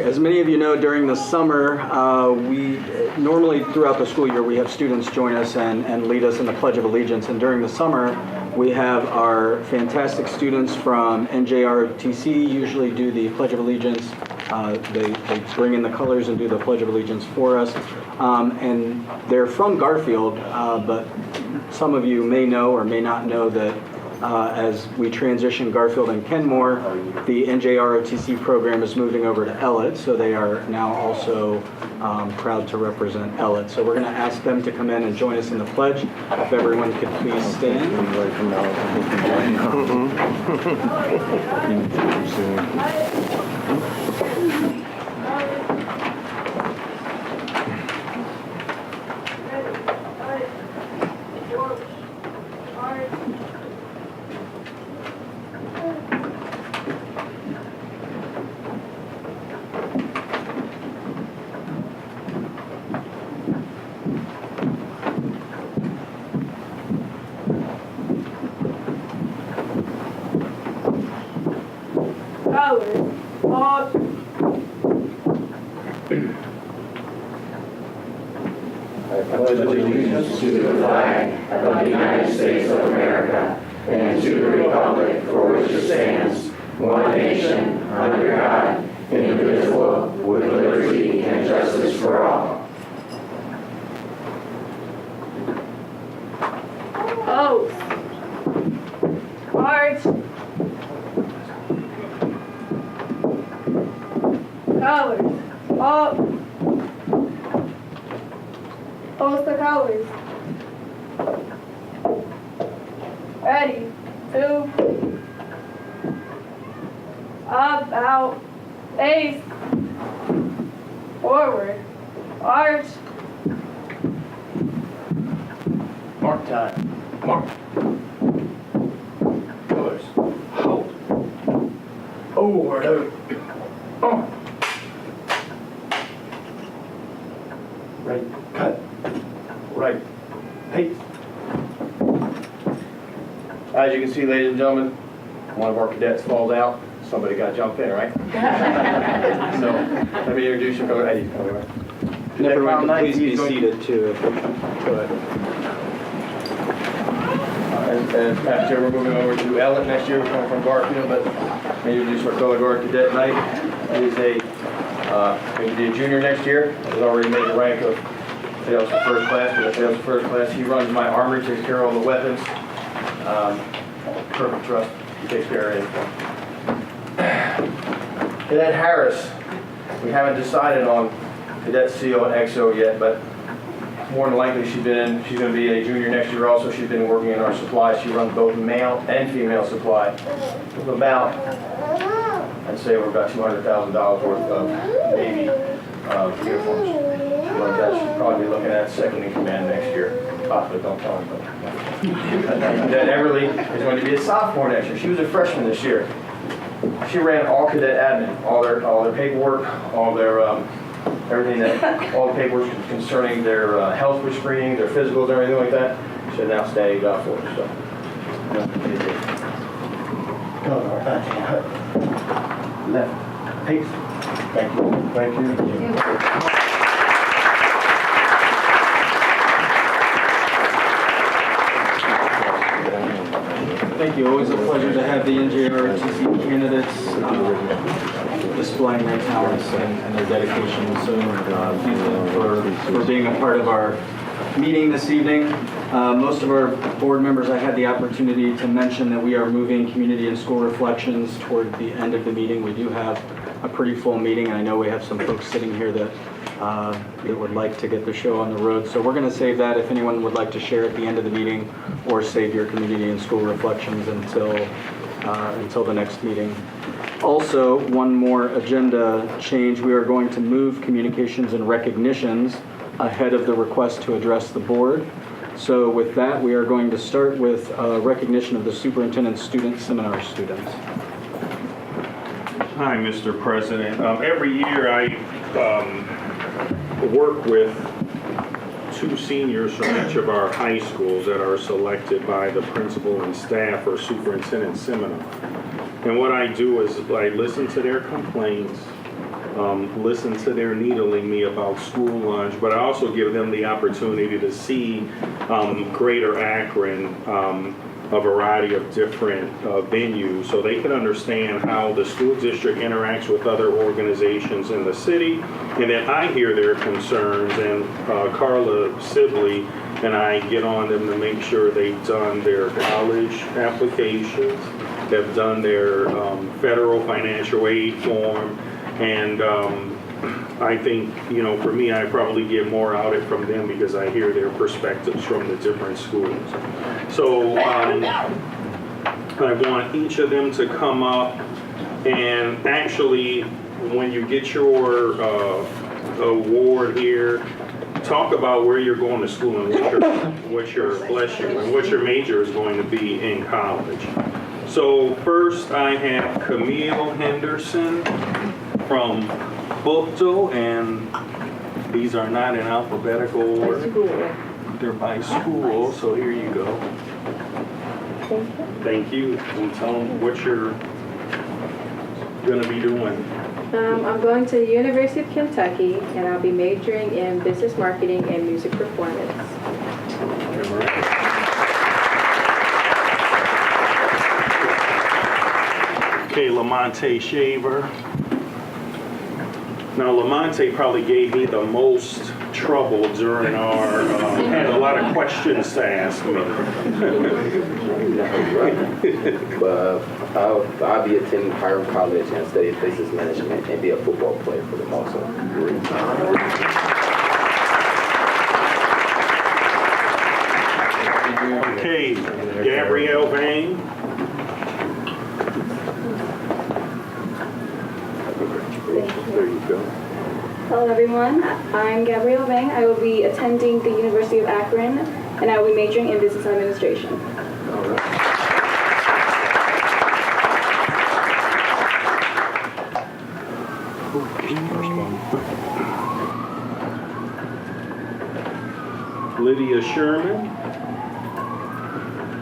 As many of you know, during the summer, we normally throughout the school year, we have students join us and lead us in the Pledge of Allegiance. And during the summer, we have our fantastic students from NJROTC usually do the Pledge of Allegiance. They bring in the colors and do the Pledge of Allegiance for us. And they're from Garfield, but some of you may know or may not know that as we transition Garfield and Kenmore, the NJROTC program is moving over to Ellet, so they are now also proud to represent Ellet. So we're going to ask them to come in and join us in the pledge. If everyone could please stand. I pledge allegiance to the flag of the United States of America and to the republic for which it stands, one nation, under God, indivisible, with liberty and justice for all. Oath. March. Colors. Up. Post the colors. Ready. 2. Up, out, face. Forward. Arch. Mark time. Mark. Colors. Hold. Forward. On. Right. Cut. Right. Pace. As you can see, ladies and gentlemen, one of our cadets falls out. Somebody got jumped in, right? So, let me introduce you. Eddie, come over. And everyone can please be seated too. Go ahead. As next year we're moving over to Ellet. Next year we're coming from Garfield, but let me introduce our color guard cadet tonight. He is going to be a junior next year. He's already made the rank of fails for first class. But fails for first class, he runs my armory, takes care of all the weapons. Perfect trust. He takes care of everything. Cadet Harris. We haven't decided on Cadet CO and XO yet, but more than likely she's going to be a junior next year also. She's been working in our supply. She runs both male and female supply. With about, I'd say we're about $200,000 worth of Navy uniforms. She runs that. She'll probably be looking at second in command next year. Possibly, don't tell him. Cadet Everly is going to be a sophomore next year. She was a freshman this year. She ran all cadet admin, all their paperwork, all their everything that all the paperwork concerning their health screening, their physicals, and everything like that. She had an outstanding job for her. So, left, pace. Thank you. Thank you. Thank you. Always a pleasure to have the NJROTC candidates displaying their talents and their dedication. So thank you for being a part of our meeting this evening. Most of our board members, I had the opportunity to mention that we are moving community and school reflections toward the end of the meeting. We do have a pretty full meeting, and I know we have some folks sitting here that would like to get the show on the road. So we're going to save that if anyone would like to share at the end of the meeting, or save your community and school reflections until the next meeting. Also, one more agenda change. We are going to move communications and recognitions ahead of the request to address the board. So with that, we are going to start with recognition of the superintendent's student seminar students. Hi, Mr. President. Every year I work with 2 seniors from each of our high schools that are selected by the principal and staff for superintendent seminar. And what I do is I listen to their complaints, listen to their needling me about school lunch, but I also give them the opportunity to see Greater Akron, a variety of different venues, so they can understand how the school district interacts with other organizations in the city. And then I hear their concerns, and Carla Sibley and I get on them to make sure they've done their college applications, they've done their federal financial aid form, and I think, for me, I probably get more out of it from them because I hear their perspectives from the different schools. So I want each of them to come up, and actually, when you get your award here, talk about where you're going to school and what your major is going to be in college. So first, I have Camille Henderson from Buchtel, and these are not in alphabetical order. They're by school, so here you go. Thank you. And tell them what you're going to be doing. I'm going to the University of Kentucky, and I'll be majoring in business marketing and music performance. Okay, Lamonte Shaver. Now, Lamonte probably gave me the most trouble during our, had a lot of questions to ask me. But I'll be attending Hiram College and study business management and be a football player for them also. Okay, Gabrielle Vane. There you go. Hello, everyone. I'm Gabrielle Vang. I will be attending the University of Akron, and I will be majoring in business administration. Lydia Sherman.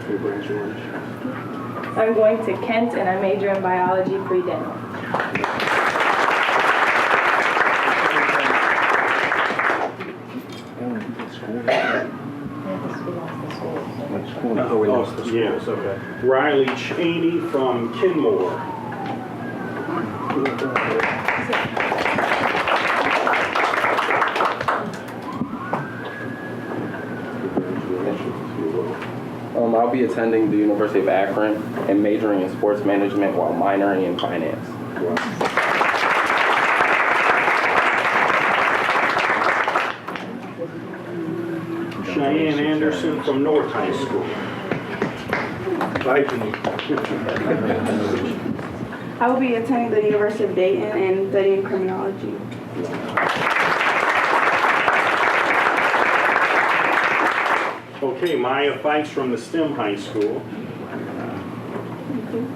Congratulations. I'm going to Kent and I major in biology pre-dental. Oh, we lost the schools, okay. Riley Cheney from Kenmore. I'll be attending the University of Akron and majoring in sports management while minoring in finance. Cheyenne Anderson from North High School. I will be attending the University of Dayton and studying criminology. Okay, Maya Fikes from the STEM High School.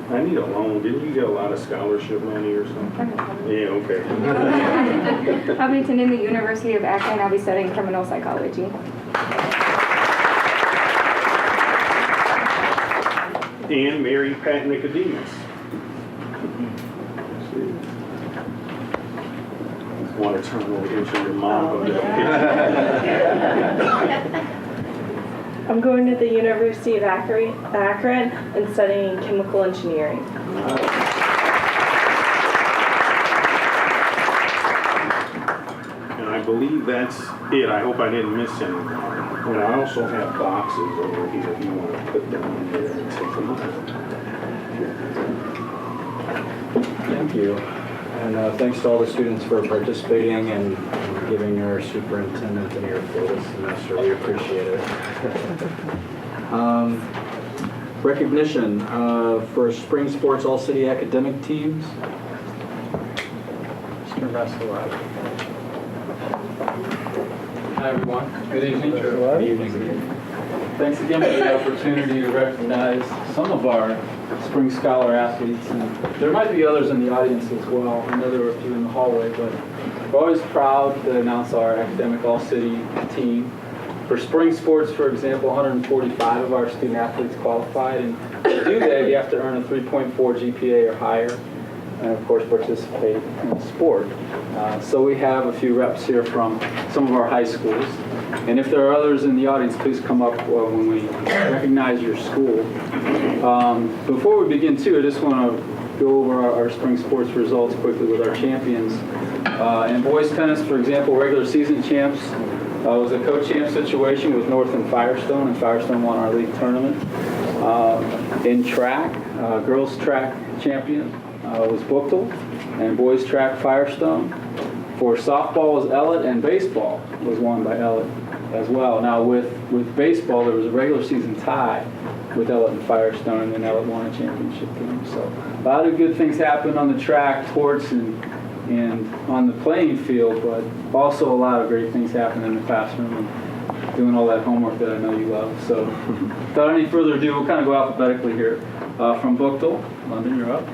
I need a loan. Didn't you get a lot of scholarship money or something? Yeah, okay. I'll be attending the University of Akron. I'll be studying criminal psychology. And Mary Pat Nicodemus. Want to turn over here to your mom. I'm going to the University of Akron and studying chemical engineering. And I believe that's it. I hope I didn't miss anything. And I also have boxes over here if you want to put them in there and take them out. Thank you. And thanks to all the students for participating and giving our superintendent an earful this semester. We appreciate it. Recognition for spring sports all-city academic teams. Mr. Vassalati. Hi, everyone. Good evening. Good evening. Thanks again for the opportunity to recognize some of our spring scholar athletes. And there might be others in the audience as well. I know there were a few in the hallway, but we're always proud to announce our academic all-city team. For spring sports, for example, 145 of our student athletes qualified. And to do that, you have to earn a 3.4 GPA or higher. and of course participate in sport. So we have a few reps here from some of our high schools. And if there are others in the audience, please come up when we recognize your school. Before we begin too, I just want to go over our spring sports results quickly with our champions. In boys tennis, for example, regular season champs was a co-champ situation with North and Firestone won our league tournament. In track, girls track champion was Buchtel, and boys track Firestone. For softball was Ellett, and baseball was won by Ellett as well. Now with baseball, there was a regular season tie with Ellett and Firestone, and then Ellett won a championship game. So a lot of good things happened on the track, courts, and on the playing field, but also a lot of great things happened in the classroom and doing all that homework that I know you love. So without any further ado, we'll kind of go alphabetically here. From Buchtel, London, you're up.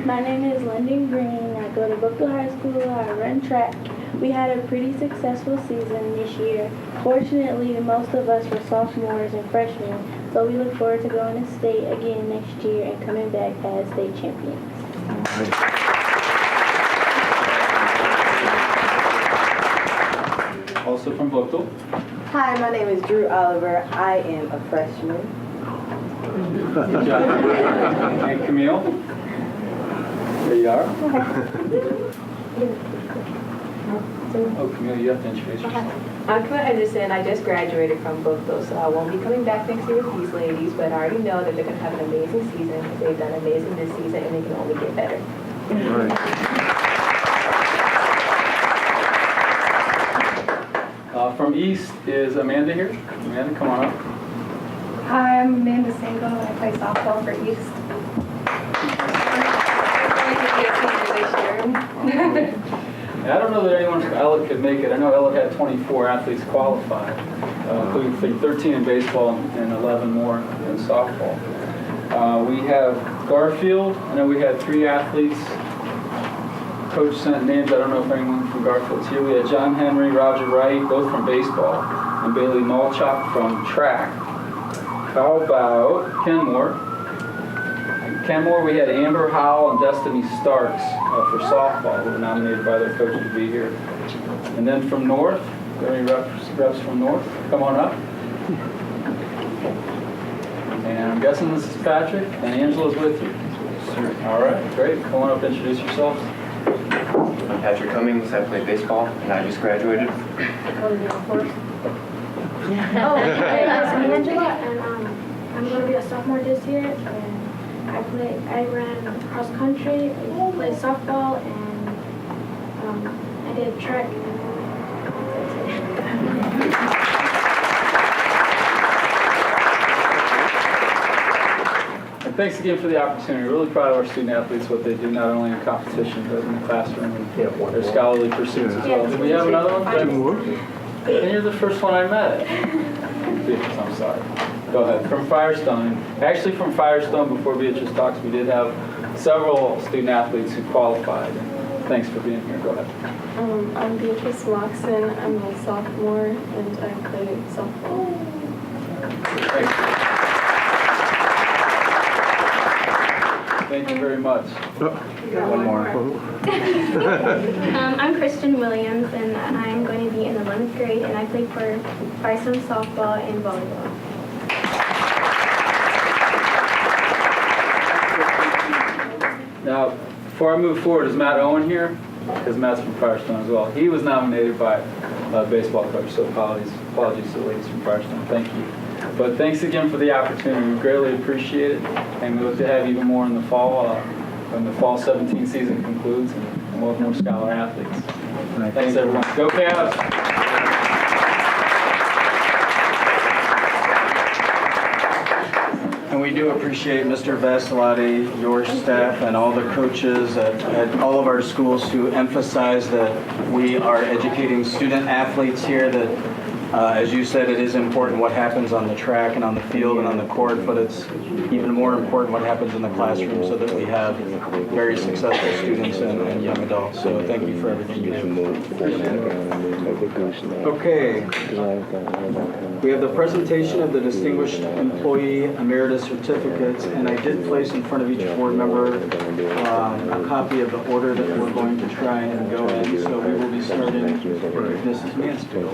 My name is London Green. I go to Buchtel High School. I run track. We had a pretty successful season this year. Fortunately, most of us were sophomores and freshmen, so we look forward to going to state again next year and coming back as state champions. Also from Buchtel. Hi, my name is Drew Oliver. I am a freshman. Good job. And Camille. There you are. Oh, Camille, you have to introduce yourself. I'm Camille Henderson. I just graduated from Buchtel, so I won't be coming back next year with these ladies, but I already know that they're going to have an amazing season because they've done amazing this season and they can only get better. From East is Amanda here. Amanda, come on up. Hi, I'm Amanda Sango and I play softball for East. I don't know that anyone from Ellett could make it. I know Ellett had 24 athletes qualify, including 13 in baseball and 11 more in softball. We have Garfield. I know we had 3 athletes. Coach sent names. I don't know if anyone from Garfield's here. We had John Henry, Roger Wright, both from baseball, and Bailey Malchuk from track. How about Kenmore? Kenmore, we had Amber Howell and Destiny Starks for softball, who were nominated by their coach to be here. And then from North, are there any reps from North? Come on up. And I'm guessing this is Patrick, and Angela's with you. All right, great. Come on up, introduce yourselves. I'm Patrick Cummings. I play baseball, and I just graduated. My name is Angela, and I'm going to be a sophomore this year. And I ran cross country, I played softball, and I did track. And thanks again for the opportunity. We're really proud of our student athletes, what they do not only in competition, but in the classroom and their scholarly pursuits as well. Did we have another one? And you're the first one I met. I'm sorry. Go ahead. From Firestone. Actually, from Firestone, before Beatrice talks, we did have several student athletes who qualified. Thanks for being here. Go ahead. I'm Beatrice Watson. I'm a sophomore, and I play softball. Thanks. Thank you very much. One more. I'm Kristen Williams, and I'm going to be in the 11th grade, and I play for Firestone softball and volleyball. Now, before I move forward, is Matt Owen here? Because Matt's from Firestone as well. He was nominated by a baseball coach, so apologies to the ladies from Firestone. Thank you. But thanks again for the opportunity. We greatly appreciate it, and we look to have even more in the fall when the fall 17 season concludes, and we'll have more scholar athletes. Thanks, everyone. Go Cavs! And we do appreciate Mr. Vasilati, your staff, and all the coaches at all of our schools who emphasize that we are educating student athletes here, that as you said, it is important what happens on the track and on the field and on the court, but it's even more important what happens in the classroom so that we have very successful students and young adults. So thank you for everything you do. Okay. We have the presentation of the Distinguished Employee Emeritus certificates, and I did place in front of each board member a copy of the order that we're going to try and go in. So we will be starting with Mrs. Mansfield.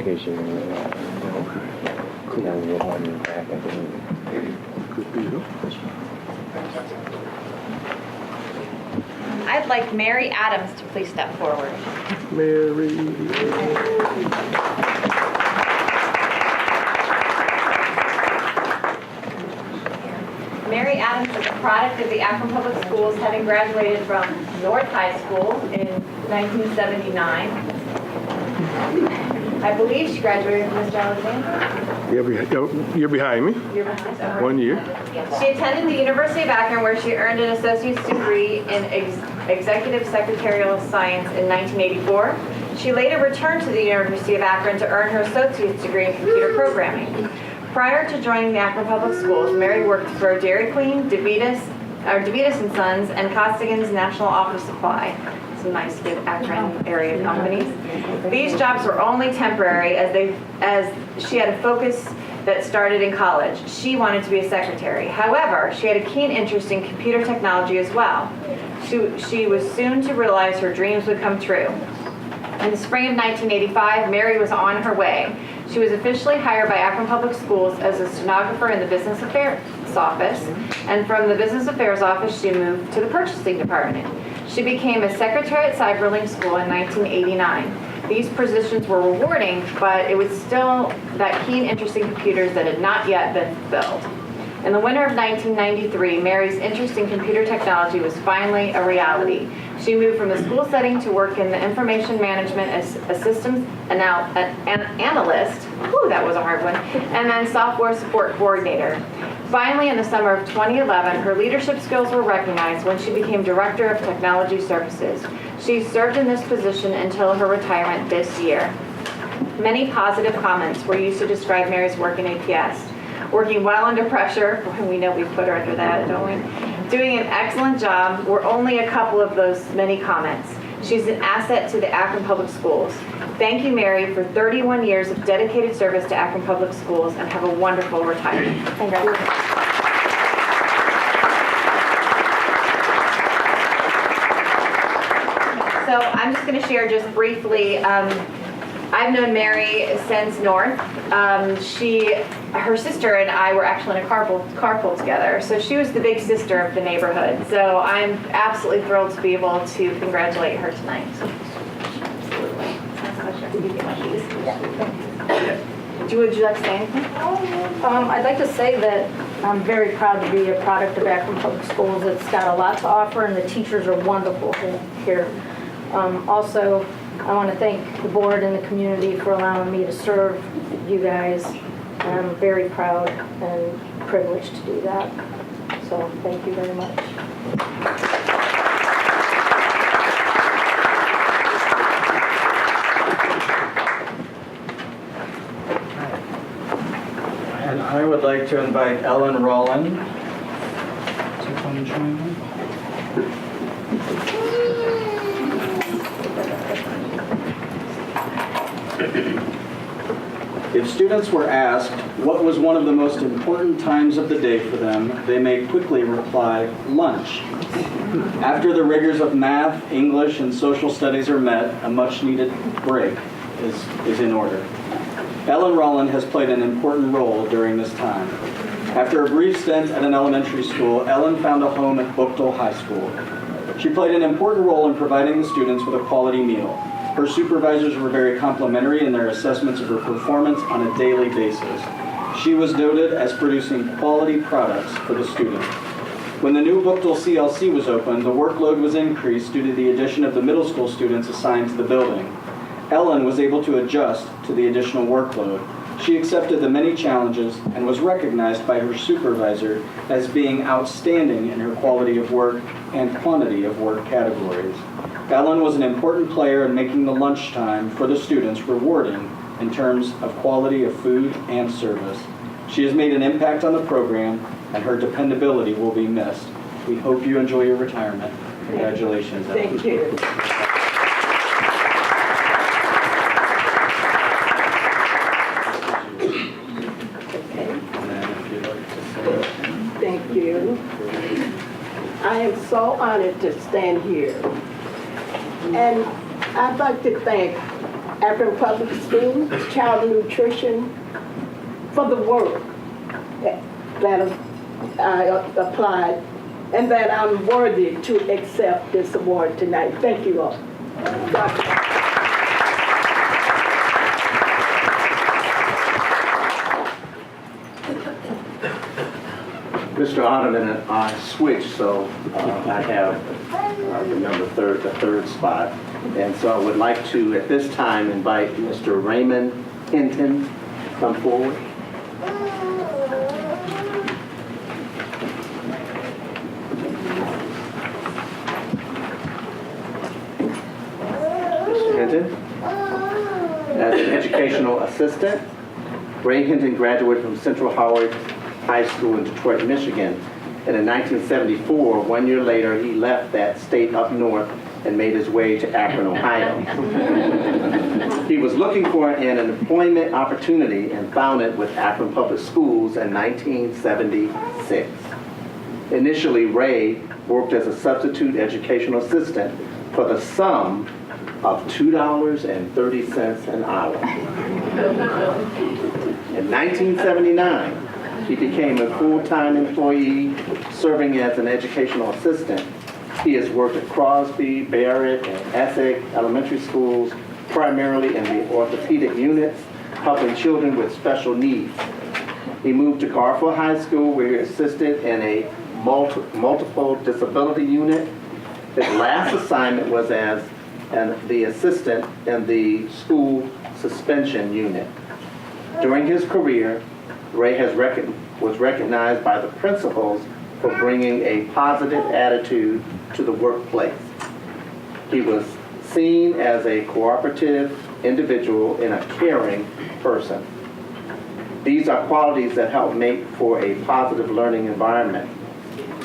I'd like Mary Adams to please step forward. Mary Adams is a product of the Akron Public Schools, having graduated from North High School in 1979. I believe she graduated from Mr. Alexander. You're behind me. You're behind. 1 year. She attended the University of Akron, where she earned an associate's degree in executive secretarial science in 1984. She later returned to the University of Akron to earn her associate's degree in computer programming. Prior to joining the Akron Public Schools, Mary worked for Dairy Queen, DeVitas & Sons, and Costigan's National Office Supply. Some nice good Akron area companies. These jobs were only temporary as she had a focus that started in college. She wanted to be a secretary. However, she had a keen interest in computer technology as well. She was soon to realize her dreams would come true. In the spring of 1985, Mary was on her way. She was officially hired by Akron Public Schools as a stenographer in the Business Affairs office, and from the Business Affairs office, she moved to the purchasing department. She became a secretary at Cyberlink School in 1989. These positions were rewarding, but it was still that keen interest in computers that had not yet been fulfilled. In the winter of 1993, Mary's interest in computer technology was finally a reality. She moved from the school setting to work in the information management as a systems analyst, whew, that was a hard one, and then software support coordinator. Finally, in the summer of 2011, her leadership skills were recognized when she became Director of Technology Services. She served in this position until her retirement this year. Many positive comments were used to describe Mary's work in APS. Working well under pressure, we know we put her under that, don't we? Doing an excellent job were only a couple of those many comments. She's an asset to the Akron Public Schools. Thank you, Mary, for 31 years of dedicated service to Akron Public Schools, and have a wonderful retirement. Congratulations. So I'm just going to share just briefly. I've known Mary since North. Her sister and I were actually in a carpool together. So she was the big sister of the neighborhood. So I'm absolutely thrilled to be able to congratulate her tonight. Absolutely. Would you like to say anything? I'd like to say that I'm very proud to be a product of Akron Public Schools. It's got a lot to offer, and the teachers are wonderful here. Also, I want to thank the board and the community for allowing me to serve you guys. I'm very proud and privileged to do that. So thank you very much. And I would like to invite Ellen Rollin to come and join me. If students were asked what was one of the most important times of the day for them, they may quickly reply, lunch. After the rigors of math, English, and social studies are met, a much-needed break is in order. Ellen Rollin has played an important role during this time. After a brief stint at an elementary school, Ellen found a home at Bookdale High School. She played an important role in providing the students with a quality meal. Her supervisors were very complimentary in their assessments of her performance on a daily basis. She was noted as producing quality products for the students. When the new Bookdale CLC was opened, the workload was increased due to the addition of the middle school students assigned to the building. Ellen was able to adjust to the additional workload. She accepted the many challenges and was recognized by her supervisor as being outstanding in her quality of work and quantity of work categories. Ellen was an important player in making the lunchtime for the students rewarding in terms of quality of food and service. She has made an impact on the program, and her dependability will be missed. We hope you enjoy your retirement. Congratulations, Ellen. Thank you. so honored to stand here. And I'd like to thank Akron Public Schools, Child Nutrition, for the work that I applied and that I'm worthy to accept this award tonight. Thank you all. Mr. Ottoman and I switched, so I have the third spot. And so I would like to, at this time, invite Mr. Raymond Hinton to come forward. Mr. Hinton, as an educational assistant, Ray Hinton graduated from Central Howard High School in Detroit, Michigan. And in 1974, 1 year later, he left that state up north and made his way to Akron, Ohio. He was looking for an employment opportunity and found it with Akron Public Schools in 1976. Initially, Ray worked as a substitute educational assistant for the sum of $2.30 an hour. In 1979, he became a full-time employee, serving as an educational assistant. He has worked at Crosby, Barrett, and Essex elementary schools, primarily in the orthopedic units, helping children with special needs. He moved to Garfield High School, where he assisted in a multiple disability unit. His last assignment was as the assistant in the school suspension unit. During his career, Ray was recognized by the principals for bringing a positive attitude to the workplace. He was seen as a cooperative individual and a caring person. These are qualities that help make for a positive learning environment.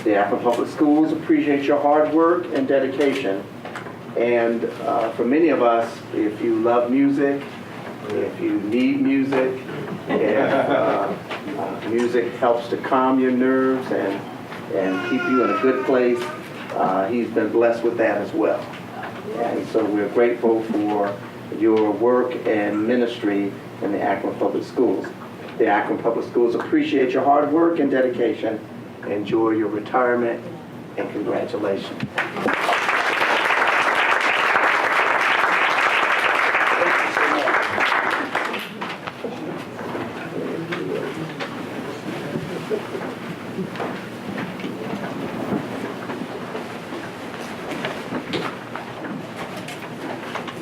The Akron Public Schools appreciate your hard work and dedication. And for many of us, if you love music, if you need music, if music helps to calm your nerves and keep you in a good place, he's been blessed with that as well. And so we're grateful for your work and ministry in the Akron Public Schools. The Akron Public Schools appreciate your hard work and dedication. Enjoy your retirement, and congratulations.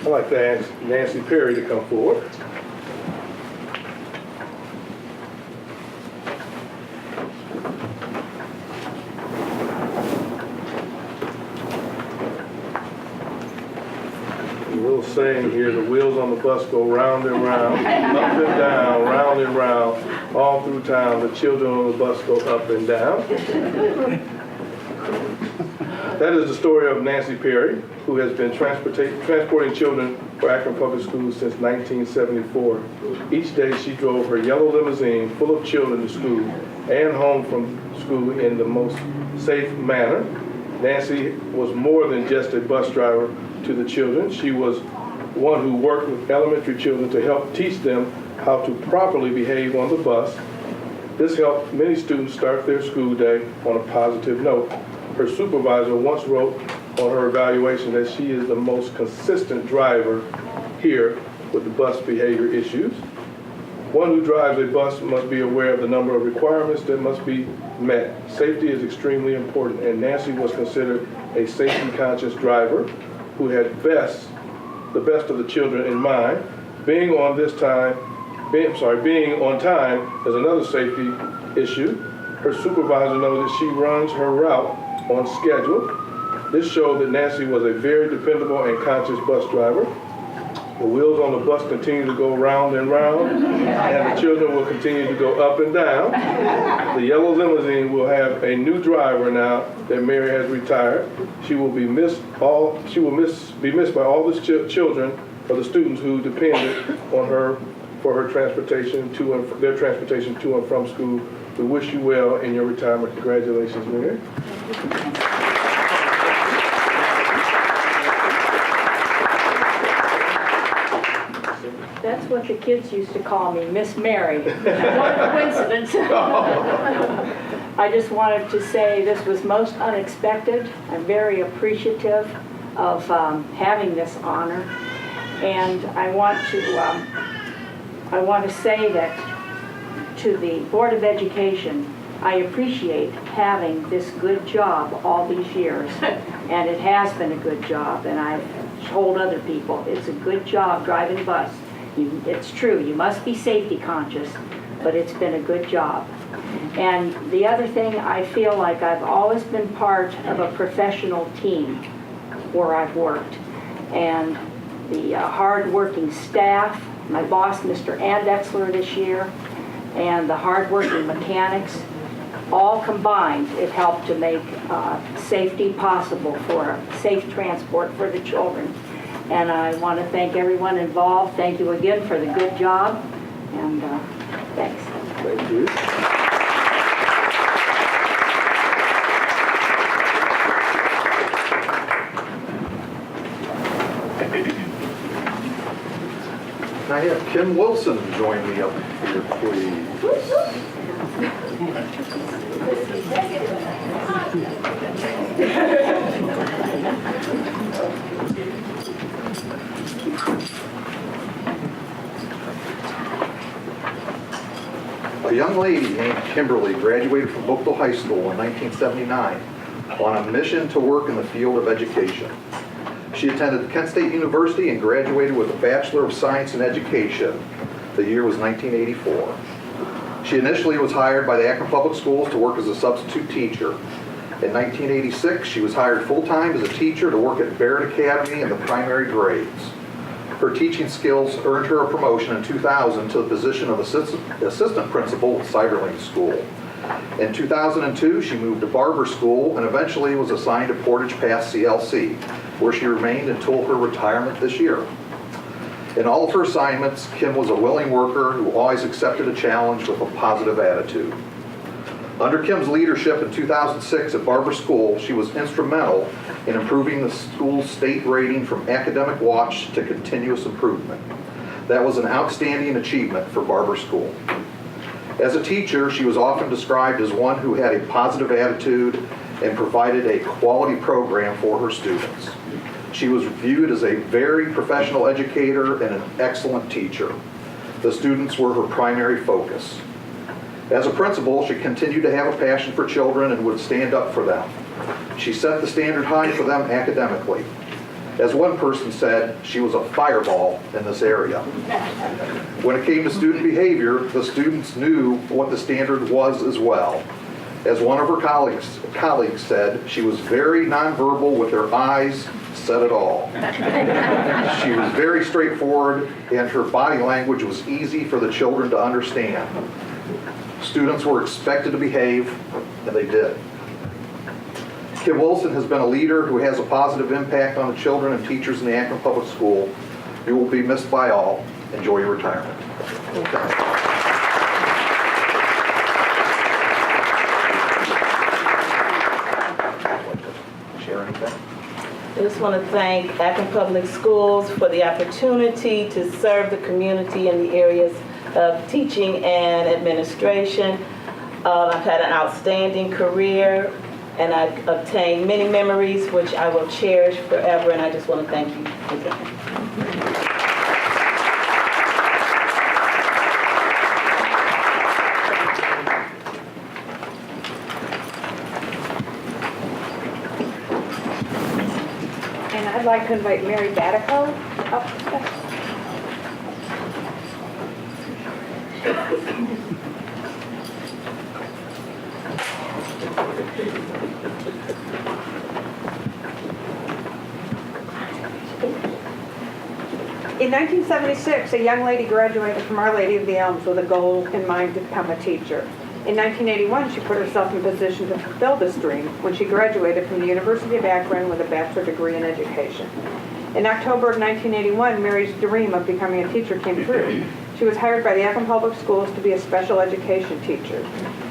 I'd like to ask Nancy Perry to come forward. The little saying here, the wheels on the bus go round and round, up and down, round and round, all through town. The children on the bus go up and down. That is the story of Nancy Perry, who has been transporting children for Akron Public Schools since 1974. Each day she drove her yellow limousine full of children to school and home from school in the most safe manner. Nancy was more than just a bus driver to the children. She was one who worked with elementary children to help teach them how to properly behave on the bus. This helped many students start their school day on a positive note. Her supervisor once wrote on her evaluation that she is the most consistent driver here with the bus behavior issues. One who drives a bus must be aware of the number of requirements that must be met. Safety is extremely important, and Nancy was considered a safety-conscious driver who had the best of the children in mind. Being on time is another safety issue. Her supervisor knows that she runs her route on schedule. This showed that Nancy was a very dependable and conscious bus driver. The wheels on the bus continue to go round and round, and the children will continue to go up and down. The yellow limousine will have a new driver now that Mary has retired. She will be missed by all the children or the students who depended on her for her transportation their transportation to and from school. We wish you well in your retirement. Congratulations, Mary. That's what the kids used to call me, Miss Mary. What a coincidence. I just wanted to say this was most unexpected. I'm very appreciative of having this honor. And I want to say that to the Board of Education, I appreciate having this good job all these years. And it has been a good job, and I've told other people, it's a good job driving a bus. It's true, you must be safety conscious, but it's been a good job. And the other thing, I feel like I've always been part of a professional team where I've worked. And the hard-working staff, my boss, Mr. Andexler this year, and the hard-working mechanics, all combined, it helped to make safety possible for safe transport for the children. And I want to thank everyone involved. Thank you again for the good job, and thanks. Thank you. Can I have Kim Wilson join me up here, please? A young lady named Kimberly graduated from Oakville High School in 1979 on a mission to work in the field of education. She attended Kent State University and graduated with a Bachelor of Science in Education. The year was 1984. She initially was hired by the Akron Public Schools to work as a substitute teacher. In 1986, she was hired full-time as a teacher to work at Barrett Academy in the primary grades. Her teaching skills earned her a promotion in 2000 to the position of assistant principal at Cyberlink School. In 2002, she moved to Barber School and eventually was assigned to Portage Pass CLC, where she remained until her retirement this year. In all of her assignments, Kim was a willing worker who always accepted a challenge with a positive attitude. Under Kim's leadership in 2006 at Barber School, she was instrumental in improving the school's state rating from Academic Watch to Continuous Improvement. That was an outstanding achievement for Barber School. As a teacher, she was often described as one who had a positive attitude and provided a quality program for her students. She was viewed as a very professional educator and an excellent teacher. The students were her primary focus. As a principal, she continued to have a passion for children and would stand up for them. She set the standard high for them academically. As one person said, she was a fireball in this area. When it came to student behavior, the students knew what the standard was as well. As one of her colleagues said, she was very nonverbal with her eyes, said it all. She was very straightforward, and her body language was easy for the children to understand. Students were expected to behave, and they did. Kim Wilson has been a leader who has a positive impact on the children and teachers in the Akron Public School. You will be missed by all. Enjoy your retirement. Share anything? I just want to thank Akron Public Schools for the opportunity to serve the community in the areas of teaching and administration. I've had an outstanding career, and I've obtained many memories which I will cherish forever, and I just want to thank you again. And I'd like to invite Mary Batico up. In 1976, a young lady graduated from Our Lady of the Elms with a goal in mind to become a teacher. In 1981, she put herself in position to fulfill this dream when she graduated from the University of Akron with a bachelor degree in education. In October of 1981, Mary's dream of becoming a teacher came true. She was hired by the Akron Public Schools to be a special education teacher.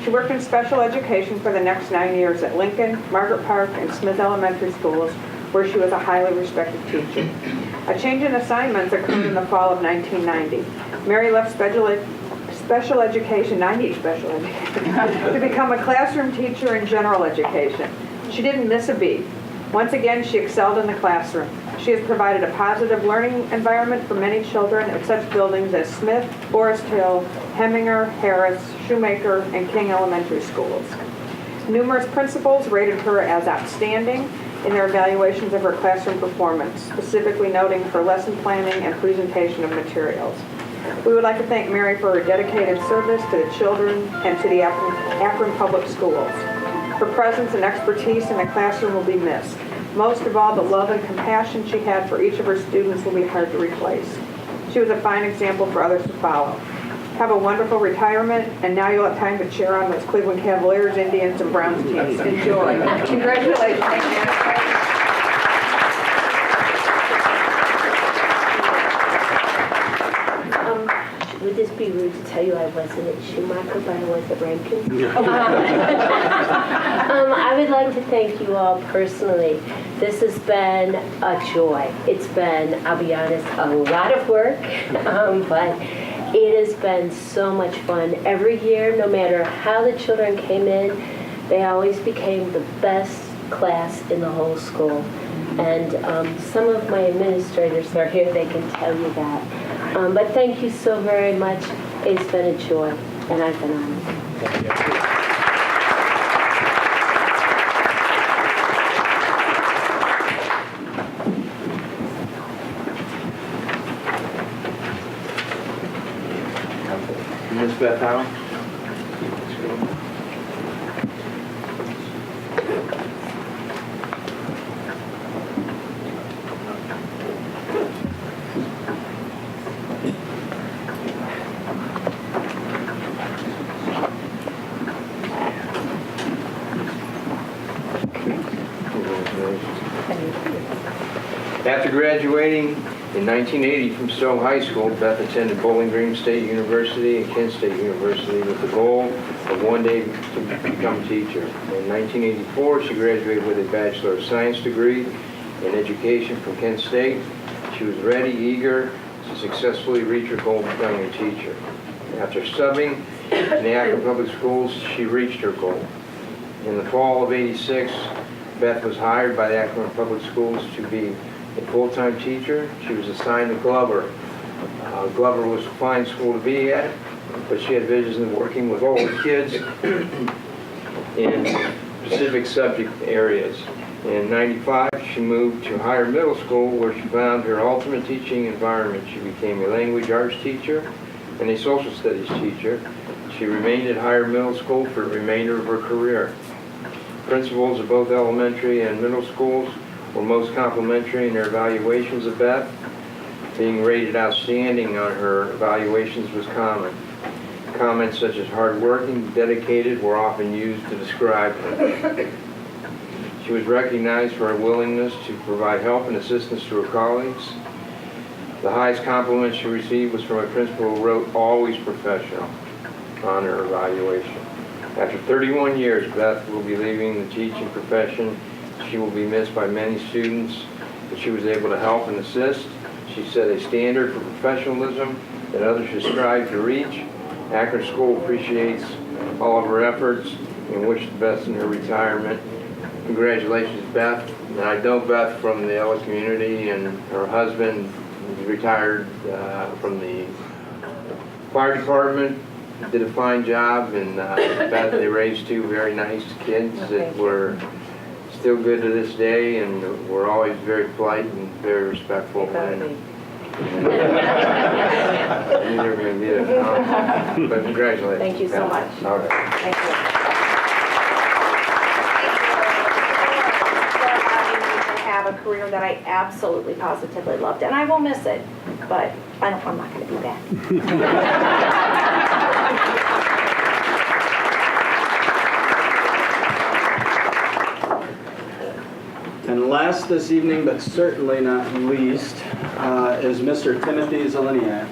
She worked in special education for the next 9 years at Lincoln, Margaret Park, and Smith Elementary Schools, where she was a highly respected teacher. A change in assignments occurred in the fall of 1990. Mary left special education, I need special education, to become a classroom teacher in general education. She didn't miss a beat. Once again, she excelled in the classroom. She has provided a positive learning environment for many children at such buildings as Smith, Forest Hill, Heminger, Harris, Shoemaker, and King Elementary Schools. Numerous principals rated her as outstanding in their evaluations of her classroom performance, specifically noting her lesson planning and presentation of materials. We would like to thank Mary for her dedicated service to the children and to the Akron Public Schools. Her presence and expertise in the classroom will be missed. Most of all, the love and compassion she had for each of her students will be hard to replace. She was a fine example for others to follow. Have a wonderful retirement, and now you'll have time to cheer on those Cleveland Cavaliers, Indians, and Browns teams. Enjoy. Congratulations. Would this be rude to tell you I wasn't at Schumacher, but I was at Rankin? I would like to thank you all personally. This has been a joy. It's been, I'll be honest, a lot of work, but it has been so much fun. Every year, no matter how the children came in, they always became the best class in the whole school. And some of my administrators are here, they can tell you that. But thank you so very much. It's been a joy, and I've been honored. Ms. Beth Howe? After graduating in 1980 from Stowe High School, Beth attended Bowling Green State University and Kent State University with the goal of one day to become a teacher. In 1984, she graduated with a Bachelor of Science degree in education from Kent State. She was ready, eager to successfully reach her goal of becoming a teacher. After subbing in the Akron Public Schools, she reached her goal. In the fall of '86, Beth was hired by the Akron Public Schools to be a full-time teacher. She was assigned to Glover. Glover was a fine school to be at, but she had visions of working with older kids in specific subject areas. In '95, she moved to Higher Middle School, where she found her ultimate teaching environment. She became a language arts teacher and a social studies teacher. She remained at Higher Middle School for the remainder of her career. Principals of both elementary and middle schools were most complimentary in their evaluations of Beth. Being rated outstanding on her evaluations was common. Comments such as hardworking, dedicated were often used to describe her. She was recognized for her willingness to provide help and assistance to her colleagues. The highest compliment she received was from a principal who wrote, "Always professional," on her evaluation. After 31 years, Beth will be leaving the teaching profession. She will be missed by many students, but she was able to help and assist. She set a standard for professionalism that others should strive to reach. Akron School appreciates all of her efforts and wish the best in her retirement. Congratulations, Beth. And I know Beth from the Ella community, and her husband is retired from the fire department. Did a fine job, and Beth, they raised two very nice kids that were still good to this day, and we're always very polite and very respectful. And you're going to be there. But congratulations. Thank you so much. All right. Thank you. Have a career that I absolutely positively loved, and I will miss it, but I'm not going to be back. And last this evening, but certainly not least, is Mr. Timothy Zeleniak.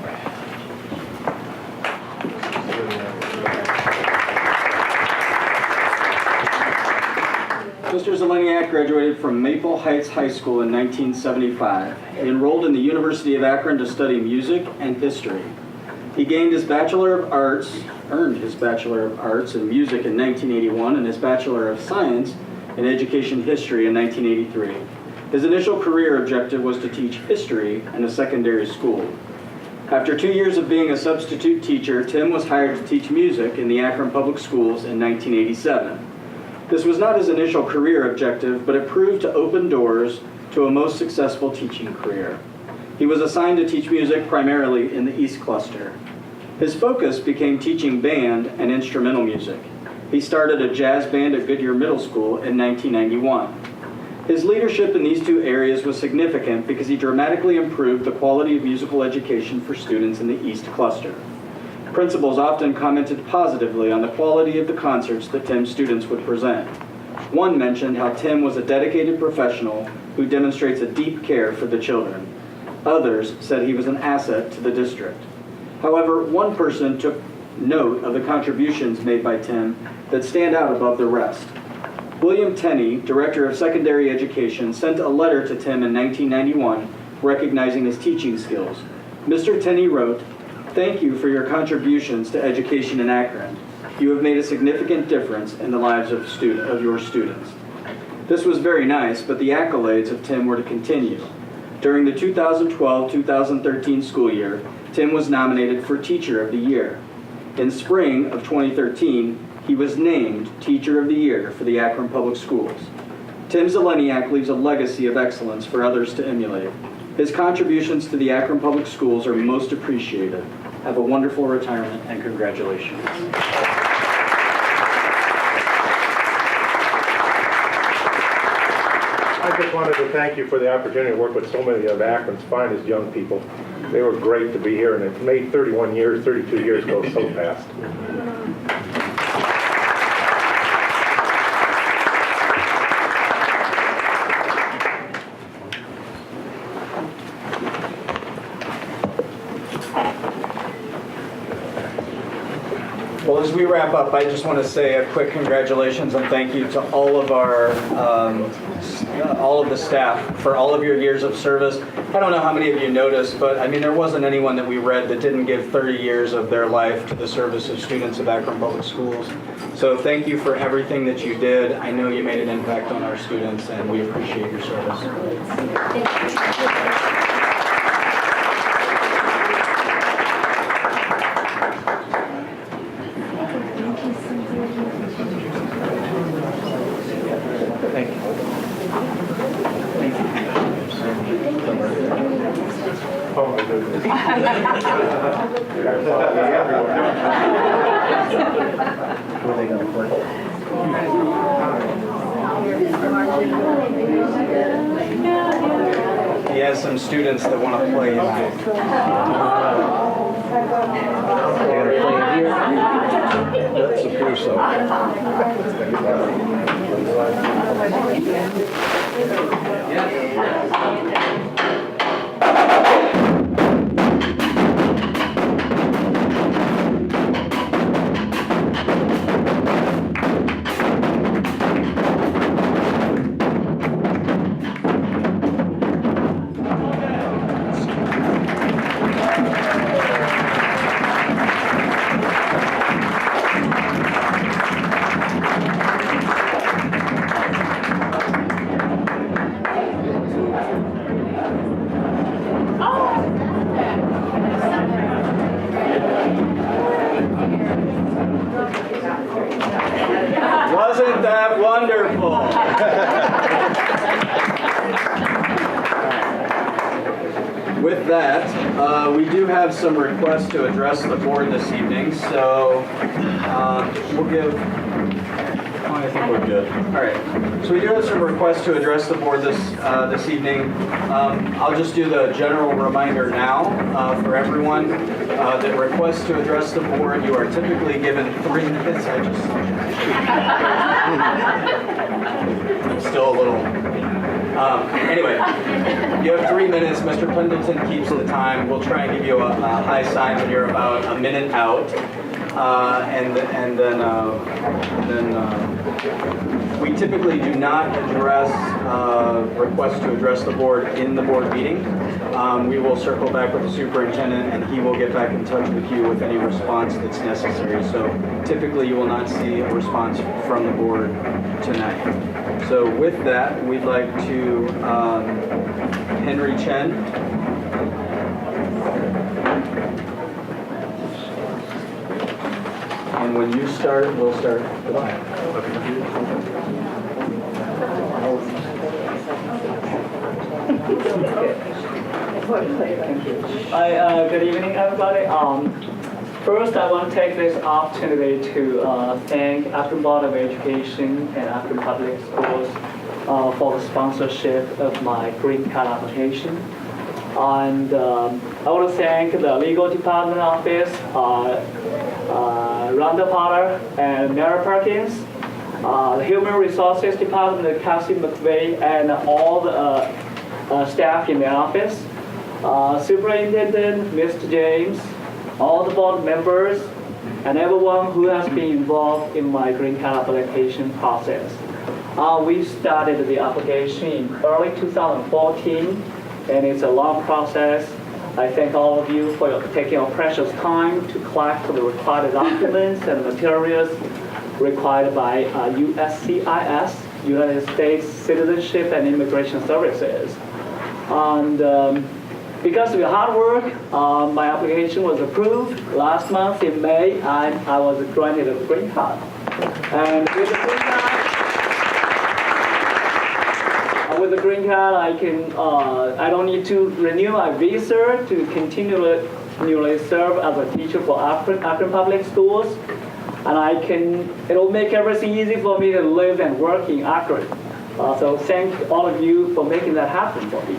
Mr. Zeleniak graduated from Maple Heights High School in 1975. He enrolled in the University of Akron to study music and history. He earned his Bachelor of Arts in Music in 1981 and his Bachelor of Science in Education History in 1983. His initial career objective was to teach history in a secondary school. After 2 years of being a substitute teacher, Tim was hired to teach music in the Akron Public Schools in 1987. This was not his initial career objective, but it proved to open doors to a most successful teaching career. He was assigned to teach music primarily in the East Cluster. His focus became teaching band and instrumental music. He started a jazz band at Goodyear Middle School in 1991. His leadership in these two areas was significant because he dramatically improved the quality of musical education for students in the East Cluster. Principals often commented positively on the quality of the concerts that Tim's students would present. One mentioned how Tim was a dedicated professional who demonstrates a deep care for the children. Others said he was an asset to the district. However, one person took note of the contributions made by Tim that stand out above the rest. William Tenney, Director of Secondary Education, sent a letter to Tim in 1991 recognizing his teaching skills. Mr. Tenney wrote, "Thank you for your contributions to education in Akron. You have made a significant difference in the lives of your students." This was very nice, but the accolades of Tim were to continue. During the 2012-2013 school year, Tim was nominated for Teacher of the Year. In spring of 2013, he was named Teacher of the Year for the Akron Public Schools. Tim Zeleniak leaves a legacy of excellence for others to emulate. His contributions to the Akron Public Schools are most appreciated. Have a wonderful retirement and congratulations. I just wanted to thank you for the opportunity to work with so many of Akron's finest young people. They were great to be here, and it made 32 years go so fast. Well, as we wrap up, I just want to say a quick congratulations and thank you to all of the staff for all of your years of service. I don't know how many of you noticed, but I mean, there wasn't anyone that we read that didn't give 30 years of their life to the service of students of Akron Public Schools. So thank you for everything that you did. I know you made an impact on our students, and we appreciate your service. He has some students that want to play tonight. That's the Crusoe. Wasn't that wonderful? With that, we do have some requests to address the board this evening, so we'll give, I think we're good. All right, so we do have some requests to address the board this evening. I'll just do the general reminder now for everyone that requests to address the board, you are typically given 3 minutes. I'm still a little, anyway, you have 3 minutes. Mr. Pendleton keeps the time. We'll try and give you a high sign when you're about a minute out. And then we typically do not address requests to address the board in the board meeting. We will circle back with the superintendent and he will get back in touch with you with any response that's necessary. So typically you will not see a response from the board tonight. So with that, we'd like to Henry Chen. And when you start, we'll start. Hi, good evening, everybody. First, I want to take this opportunity to thank Akron Board of Education and Akron Public Schools for the sponsorship of my green card application. And I want to thank the legal department office, Rhonda Potter and Mary Perkins, the human resources department, Cassie McVeigh, and all the staff in the office, Superintendent Mr. James, all the board members, and everyone who has been involved in my green card application process. We started the application in early 2014, and it's a long process. I thank all of you for taking your precious time to collect the required documents and materials required by USCIS, United States Citizenship and Immigration Services. And because of your hard work, my application was approved last month in May, and I was granted a green card. And with the green card, I don't need to renew my visa to continually serve as a teacher for Akron Public Schools, and it will make everything easy for me to live and work in Akron. So thank all of you for making that happen for me.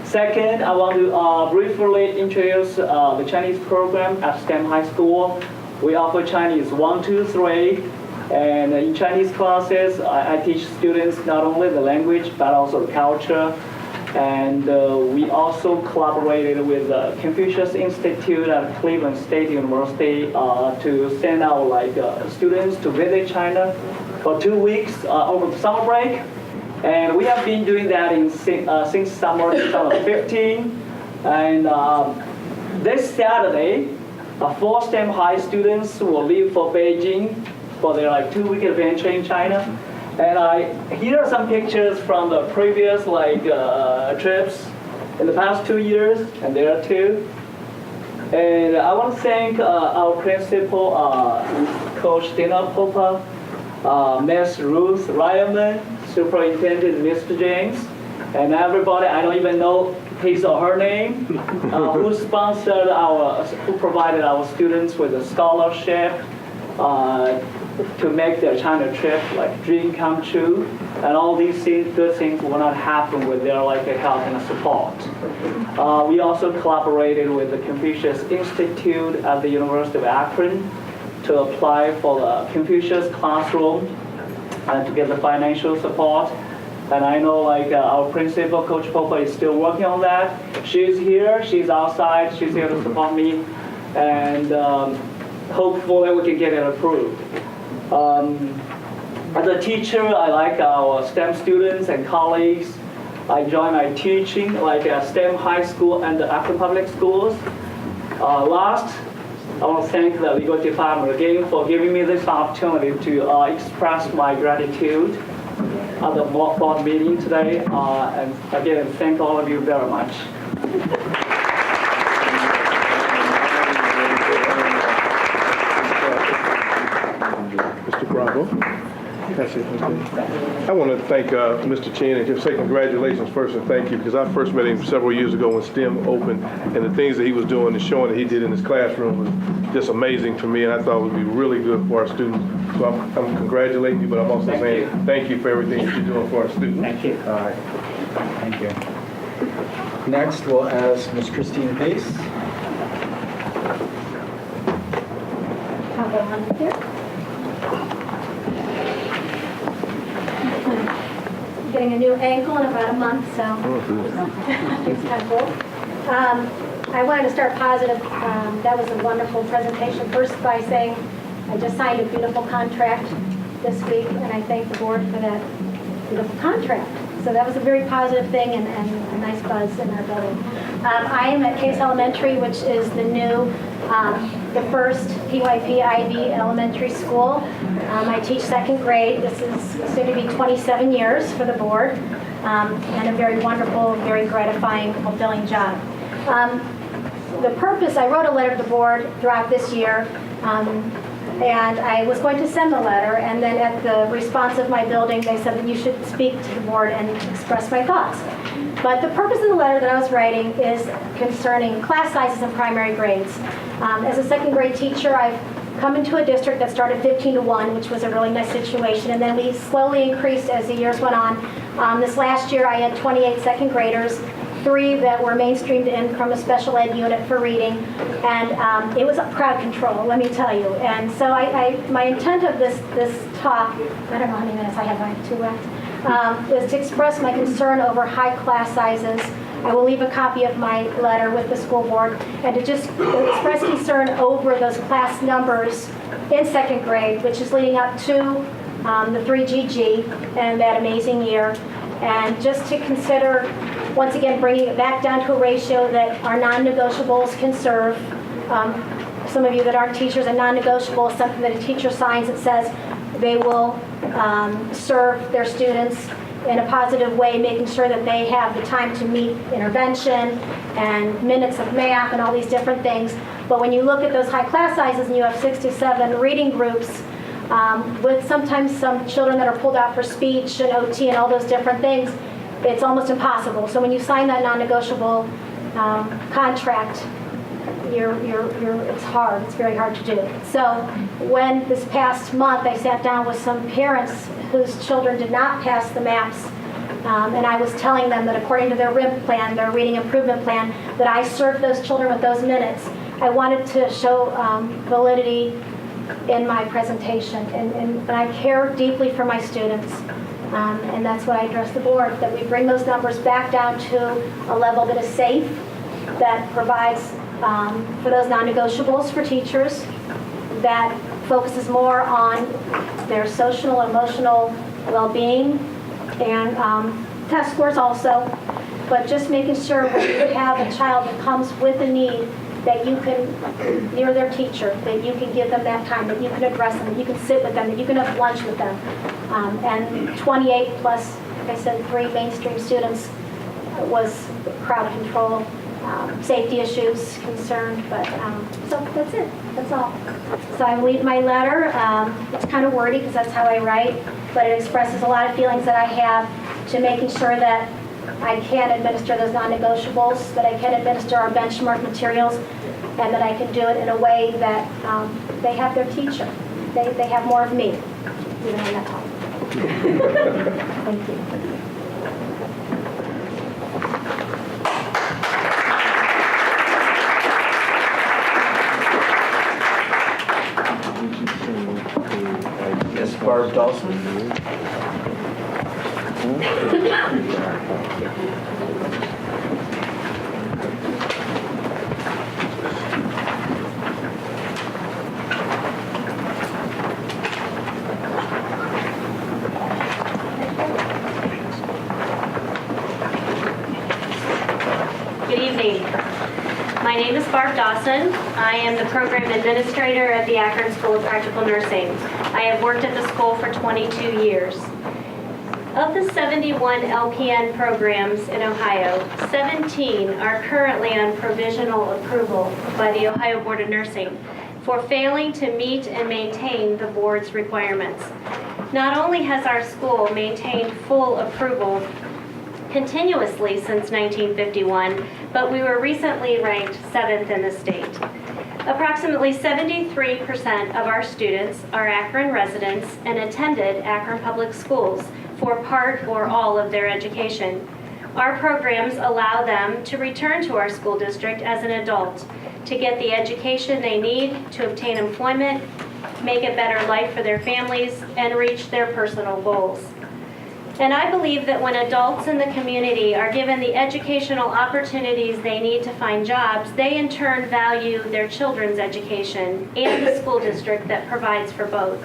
Second, I want to briefly introduce the Chinese program at STEM High School. We offer Chinese 1, 2, 3, and in Chinese classes, I teach students not only the language, but also the culture. And we also collaborated with the Confucius Institute at Cleveland State University to send out students to visit China for 2 weeks over the summer break. And we have been doing that since summer 2015. And this Saturday, 4 STEM High students will leave for Beijing for their 2-week adventure in China. And here are some pictures from the previous trips in the past 2 years, and there are 2. And I want to thank our principal, Coach Dina Popa, Ms. Ruth Ryerman, Superintendent Mr. James, and everybody, I don't even know his or her name, who provided our students with a scholarship to make their China trip dream come true. And all these good things will not happen with their help and support. We also collaborated with the Confucius Institute at the University of Akron to apply for the Confucius classroom and to get the financial support. And I know our principal, Coach Popa, is still working on that. She's here, she's outside, she's here to support me. And hopefully we can get it approved. As a teacher, I like our STEM students and colleagues. I enjoy my teaching at STEM High School and the Akron Public Schools. Last, I want to thank the legal department again for giving me this opportunity to express my gratitude at the board meeting today. And again, thank all of you very much. Mr. Bravo. I want to thank Mr. Chen and just say congratulations first and thank you, because I first met him several years ago when STEM opened, and the things that he was doing and showing that he did in his classroom was just amazing to me, and I thought it would be really good for our students. So I'm congratulating you, but I'm also saying thank you for everything that you're doing for our students. Thank you. All right. Thank you. Next, we'll ask Ms. Christine Pace. Have one here. Getting a new ankle in about a month, so it's kind of cool. I wanted to start positive. That was a wonderful presentation. First by saying I just signed a beautiful contract this week, and I thank the board for that beautiful contract. So that was a very positive thing and a nice buzz in our building. I am at Case Elementary, which is the new, the first PYP IB elementary school. I teach second grade. This is soon to be 27 years for the board, and a very wonderful, very gratifying, fulfilling job. The purpose, I wrote a letter to the board throughout this year, and I was going to send the letter, and then at the response of my building, they said that you should speak to the board and express my thoughts. But the purpose of the letter that I was writing is concerning class sizes in primary grades. As a second grade teacher, I've come into a district that started 15-1, which was a really nice situation, and then we slowly increased as the years went on. This last year, I had 28 second graders, 3 that were mainstreamed in from a special ed unit for reading, and it was a crowd control, let me tell you. And so my intent of this talk, I don't know how many minutes I have, I have 2 left, is to express my concern over high class sizes. I will leave a copy of my letter with the school board, and to just express concern over those class numbers in second grade, which is leading up to the 3GG and that amazing year, and just to consider once again, bringing it back down to a ratio that our non-negotiables can serve. Some of you that aren't teachers, a non-negotiable is something that a teacher signs that says they will serve their students in a positive way, making sure that they have the time to meet intervention and minutes of math and all these different things. But when you look at those high class sizes and you have 6 to 7 reading groups, with sometimes some children that are pulled out for speech and OT and all those different things, it's almost impossible. So when you sign that non-negotiable contract, it's hard. It's very hard to do. So when this past month I sat down with some parents whose children did not pass the MAPs, and I was telling them that according to their RIM plan, their reading improvement plan, that I served those children with those minutes, I wanted to show validity in my presentation. And I care deeply for my students. And that's what I addressed the board, that we bring those numbers back down to a level that is safe, that provides for those non-negotiables for teachers, that focuses more on their social, emotional well-being, and test scores also, but just making sure when you have a child that comes with a need, that you can, you're their teacher, that you can give them that time, that you can address them, that you can sit with them, that you can have lunch with them. And 28 plus, like I said, 3 mainstream students was crowd control, safety issues concerned, but so that's it, that's all. So I leave my letter. It's kind of wordy because that's how I write, but it expresses a lot of feelings that I have to making sure that I can administer those non-negotiables, that I can administer our benchmark materials, and that I can do it in a way that they have their teacher. They have more of me, even when that's all. Thank you. Ms. Barb Dawson. Good evening. My name is Barb Dawson. I am the program administrator at the Akron School of Practical Nursing. I have worked at the school for 22 years. Of the 71 LPN programs in Ohio, 17 are currently on provisional approval by the Ohio Board of Nursing for failing to meet and maintain the board's requirements. Not only has our school maintained full approval continuously since 1951, but we were recently ranked 7th in the state. Approximately 73% of our students are Akron residents and attended Akron Public Schools for part or all of their education. Our programs allow them to return to our school district as an adult to get the education they need to obtain employment, make a better life for their families, and reach their personal goals. And I believe that when adults in the community are given the educational opportunities they need to find jobs, they in turn value their children's education and the school district that provides for both.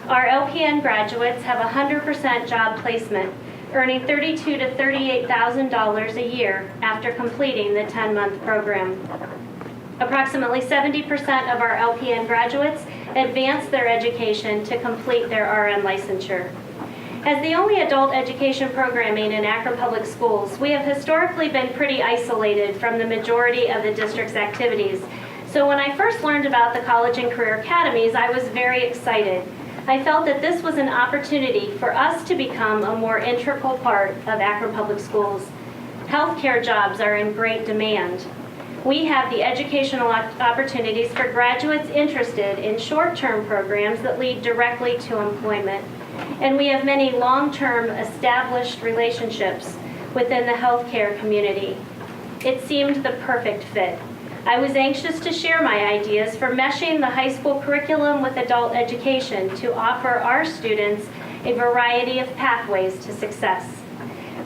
Our LPN graduates have 100% job placement, earning $32,000 to $38,000 a year after completing the 10-month program. Approximately 70% of our LPN graduates advance their education to complete their RN licensure. As the only adult education programming in Akron Public Schools, we have historically been pretty isolated from the majority of the district's activities. So when I first learned about the college and career academies, I was very excited. I felt that this was an opportunity for us to become a more integral part of Akron Public Schools. Healthcare jobs are in great demand. We have the educational opportunities for graduates interested in short-term programs that lead directly to employment. And we have many long-term established relationships within the healthcare community. It seemed the perfect fit. I was anxious to share my ideas for meshing the high school curriculum with adult education to offer our students a variety of pathways to success.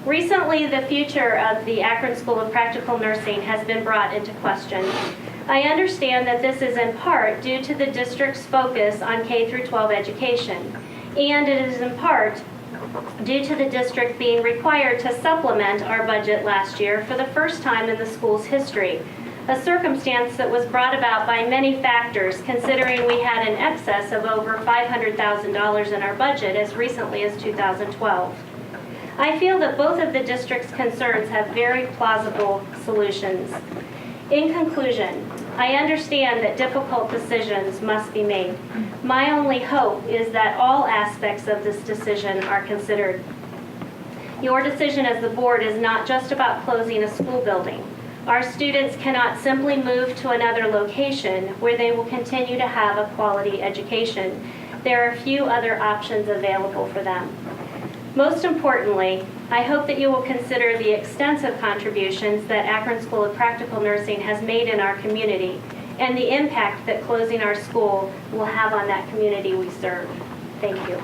Recently, the future of the Akron School of Practical Nursing has been brought into question. I understand that this is in part due to the district's focus on K-12 education, and it is in part due to the district being required to supplement our budget last year for the first time in the school's history, a circumstance that was brought about by many factors, considering we had an excess of over $500,000 in our budget as recently as 2012. I feel that both of the district's concerns have very plausible solutions. In conclusion, I understand that difficult decisions must be made. My only hope is that all aspects of this decision are considered. Your decision as the board is not just about closing a school building. Our students cannot simply move to another location where they will continue to have a quality education. There are few other options available for them. Most importantly, I hope that you will consider the extensive contributions that Akron School of Practical Nursing has made in our community and the impact that closing our school will have on that community we serve. Thank you.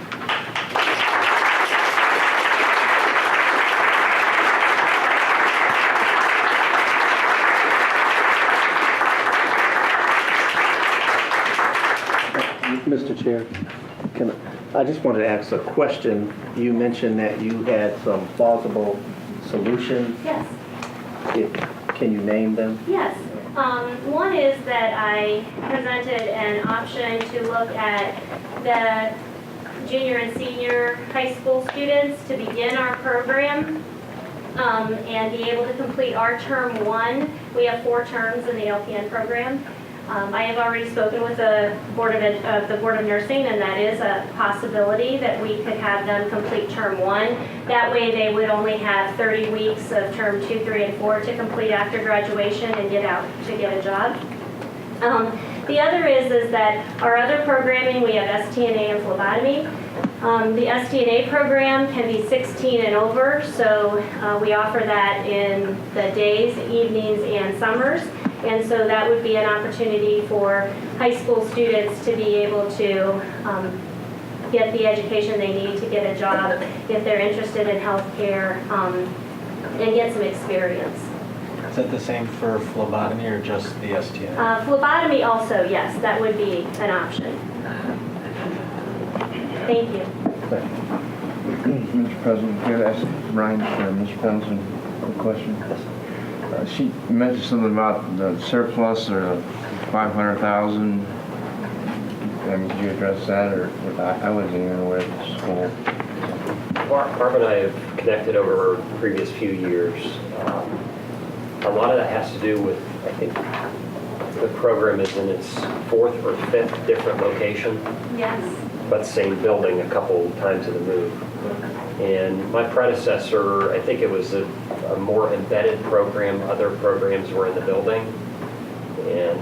Mr. Chair, I just wanted to ask a question. You mentioned that you had some plausible solutions. Yes. Can you name them? Yes. One is that I presented an option to look at the junior and senior high school students to begin our program and be able to complete our term 1. We have 4 terms in the LPN program. I have already spoken with the Board of Nursing, and that is a possibility that we could have them complete term 1. That way they would only have 30 weeks of term 2, 3, and 4 to complete after graduation and get out to get a job. The other is that our other programming, we have STNA and phlebotomy. The STNA program can be 16 and over, so we offer that in the days, evenings, and summers. And so that would be an opportunity for high school students to be able to get the education they need to get a job if they're interested in healthcare and get some experience. Is that the same for phlebotomy or just the STNA? Phlebotomy also, yes, that would be an option. Thank you. Mr. President, could I ask Ryan, Mr. Pendleton, a question? She mentioned something about the surplus or 500,000. Could you address that, or I wasn't even aware of the school? Barb and I have connected over the previous few years. A lot of that has to do with, I think, the program is in its 4th or 5th different location. Yes. But same building a couple times in the move. And my predecessor, I think it was a more embedded program. Other programs were in the building. And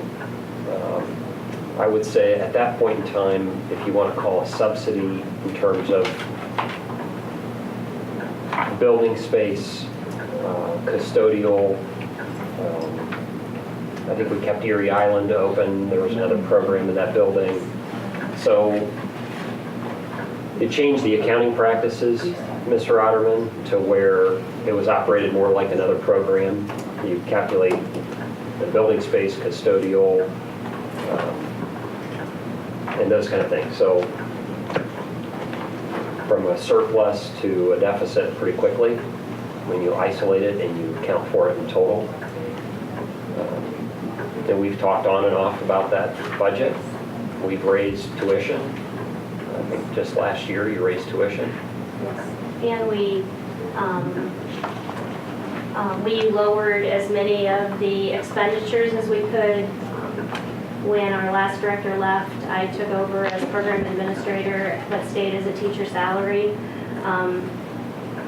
I would say at that point in time, if you want to call a subsidy in terms of building space, custodial, I think we kept Erie Island open. There was another program in that building. So it changed the accounting practices Mr. Otterman, to where it was operated more like another program. You calculate the building space, custodial, and those kind of things. So from a surplus to a deficit pretty quickly when you isolate it and you account for it in total. And we've talked on and off about that budget. We've raised tuition. I think just last year you raised tuition. Yes. And we lowered as many of the expenditures as we could. When our last director left, I took over as program administrator, but stayed as a teacher salary.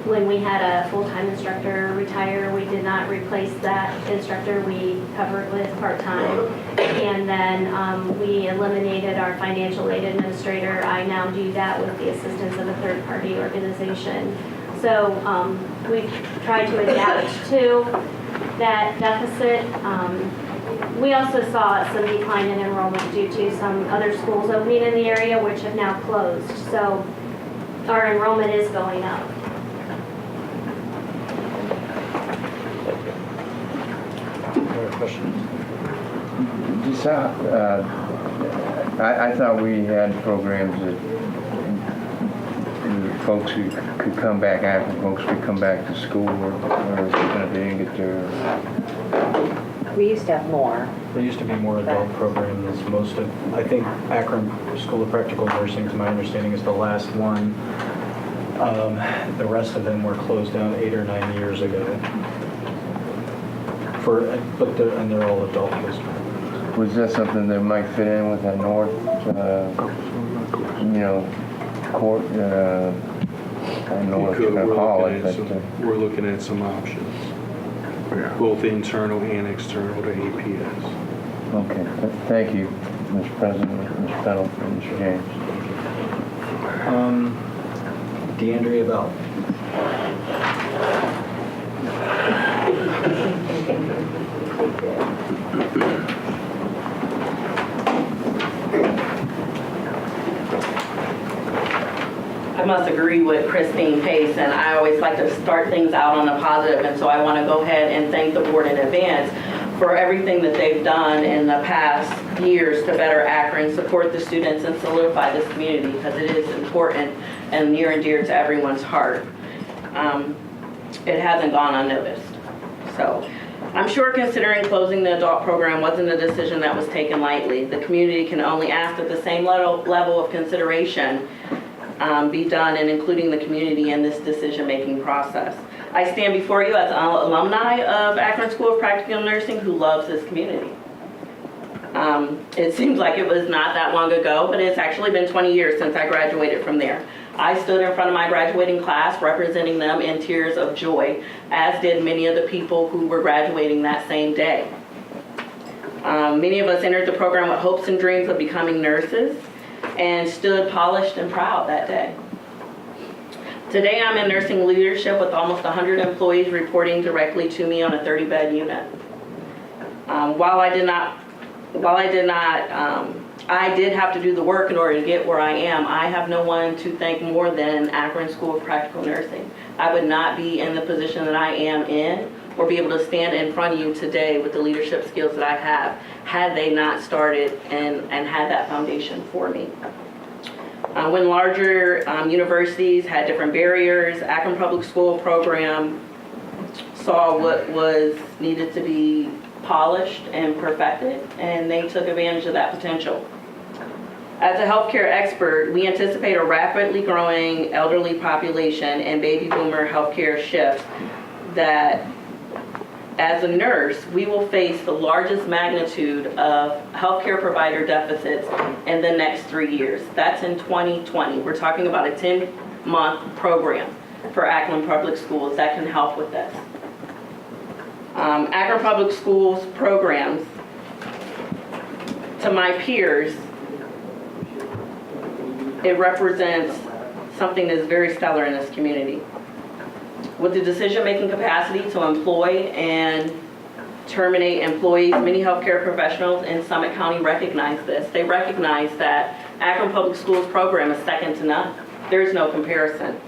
When we had a full-time instructor retire, we did not replace that instructor. We covered with part-time. And then we eliminated our financial aid administrator. I now do that with the assistance of a third-party organization. So we've tried to adapt to that deficit. We also saw some decline in enrollment due to some other schools opening in the area, which have now closed. So our enrollment is going up. Other questions? Just I thought we had programs that folks who could come back after folks could come back to school or they didn't get their... We used to have more. There used to be more adult programs. Most of, I think Akron School of Practical Nursing, to my understanding, is the last one. The rest of them were closed down 8 or 9 years ago. And they're all adult use. Was that something that might fit in with the North, court, I don't know what you're going to call it, but... We're looking at some options, both internal and external to APS. Okay, thank you, Mr. President, Mr. Pendleton, Mr. James. DeAndrea Bell. I must agree with Christine Pace, and I always like to start things out on a positive, and so I want to go ahead and thank the board in advance for everything that they've done in the past years to better Akron, support the students, and solidify this community, because it is important and near and dear to everyone's heart. It hasn't gone unnoticed. So I'm sure considering closing the adult program wasn't a decision that was taken lightly. The community can only ask that the same level of consideration be done in including the community in this decision-making process. I stand before you as an alumni of Akron School of Practical Nursing who loves this community. It seems like it was not that long ago, but it's actually been 20 years since I graduated from there. I stood in front of my graduating class representing them in tears of joy, as did many of the people who were graduating that same day. Many of us entered the program with hopes and dreams of becoming nurses and stood polished and proud that day. Today I'm in nursing leadership with almost 100 employees reporting directly to me on a 30-bed unit. I did have to do the work in order to get where I am. I have no one to thank more than Akron School of Practical Nursing. I would not be in the position that I am in or be able to stand in front of you today with the leadership skills that I have had they not started and had that foundation for me. When larger universities had different barriers, Akron Public School program saw what was needed to be polished and perfected, and they took advantage of that potential. As a healthcare expert, we anticipate a rapidly growing elderly population and baby boomer healthcare shift that, as a nurse, we will face the largest magnitude of healthcare provider deficits in the next 3 years. That's in 2020. We're talking about a 10-month program for Akron Public Schools that can help with this. Akron Public Schools programs, to my peers, it represents something that is very stellar in this community. With the decision-making capacity to employ and terminate employees, many healthcare professionals in Summit County recognize this. They recognize that Akron Public Schools program is second to none. There is no comparison.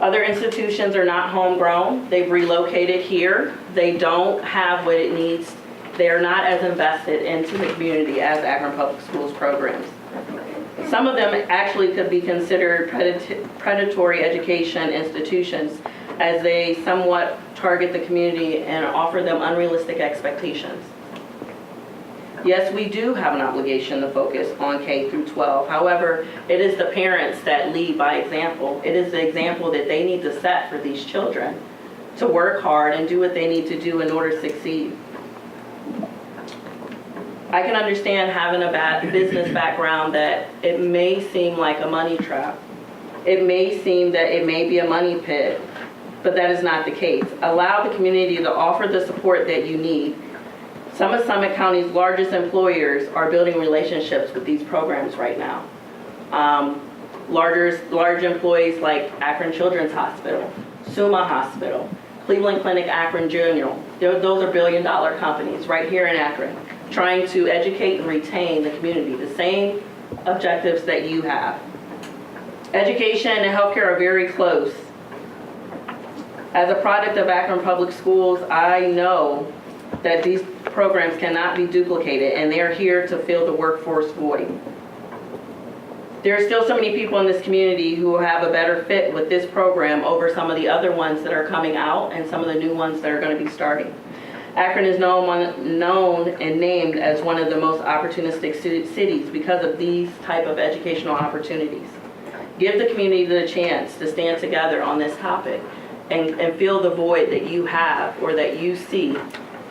Other institutions are not homegrown. They've relocated here. They don't have what it needs. They're not as invested into the community as Akron Public Schools programs. Some of them actually could be considered predatory education institutions, as they somewhat target the community and offer them unrealistic expectations. Yes, we do have an obligation to focus on K through 12. However, it is the parents that lead by example. It is the example that they need to set for these children to work hard and do what they need to do in order to succeed. I can understand having a bad business background that it may seem like a money trap. It may seem that it may be a money pit, but that is not the case. Allow the community to offer the support that you need. Some of Summit County's largest employers are building relationships with these programs right now. Large employees like Akron Children's Hospital, Summa Hospital, Cleveland Clinic Akron Junior. Those are billion-dollar companies right here in Akron, trying to educate and retain the community, the same objectives that you have. Education and healthcare are very close. As a product of Akron Public Schools, I know that these programs cannot be duplicated, and they're here to fill the workforce void. There are still so many people in this community who have a better fit with this program over some of the other ones that are coming out and some of the new ones that are going to be starting. Akron is known and named as one of the most opportunistic cities because of these type of educational opportunities. Give the community the chance to stand together on this topic and fill the void that you have or that you see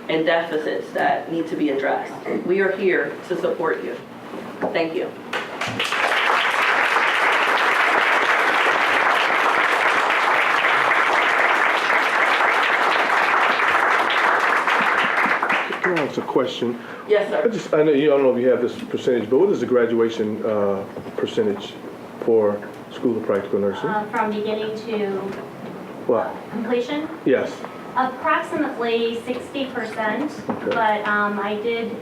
and deficits that need to be addressed. We are here to support you. Thank you. Can I ask a question? Yes, sir. I know you don't know if you have this percentage, but what is the graduation percentage for School of Practical Nursing? From beginning to What? completion? Yes. Approximately 60%, Okay. but I did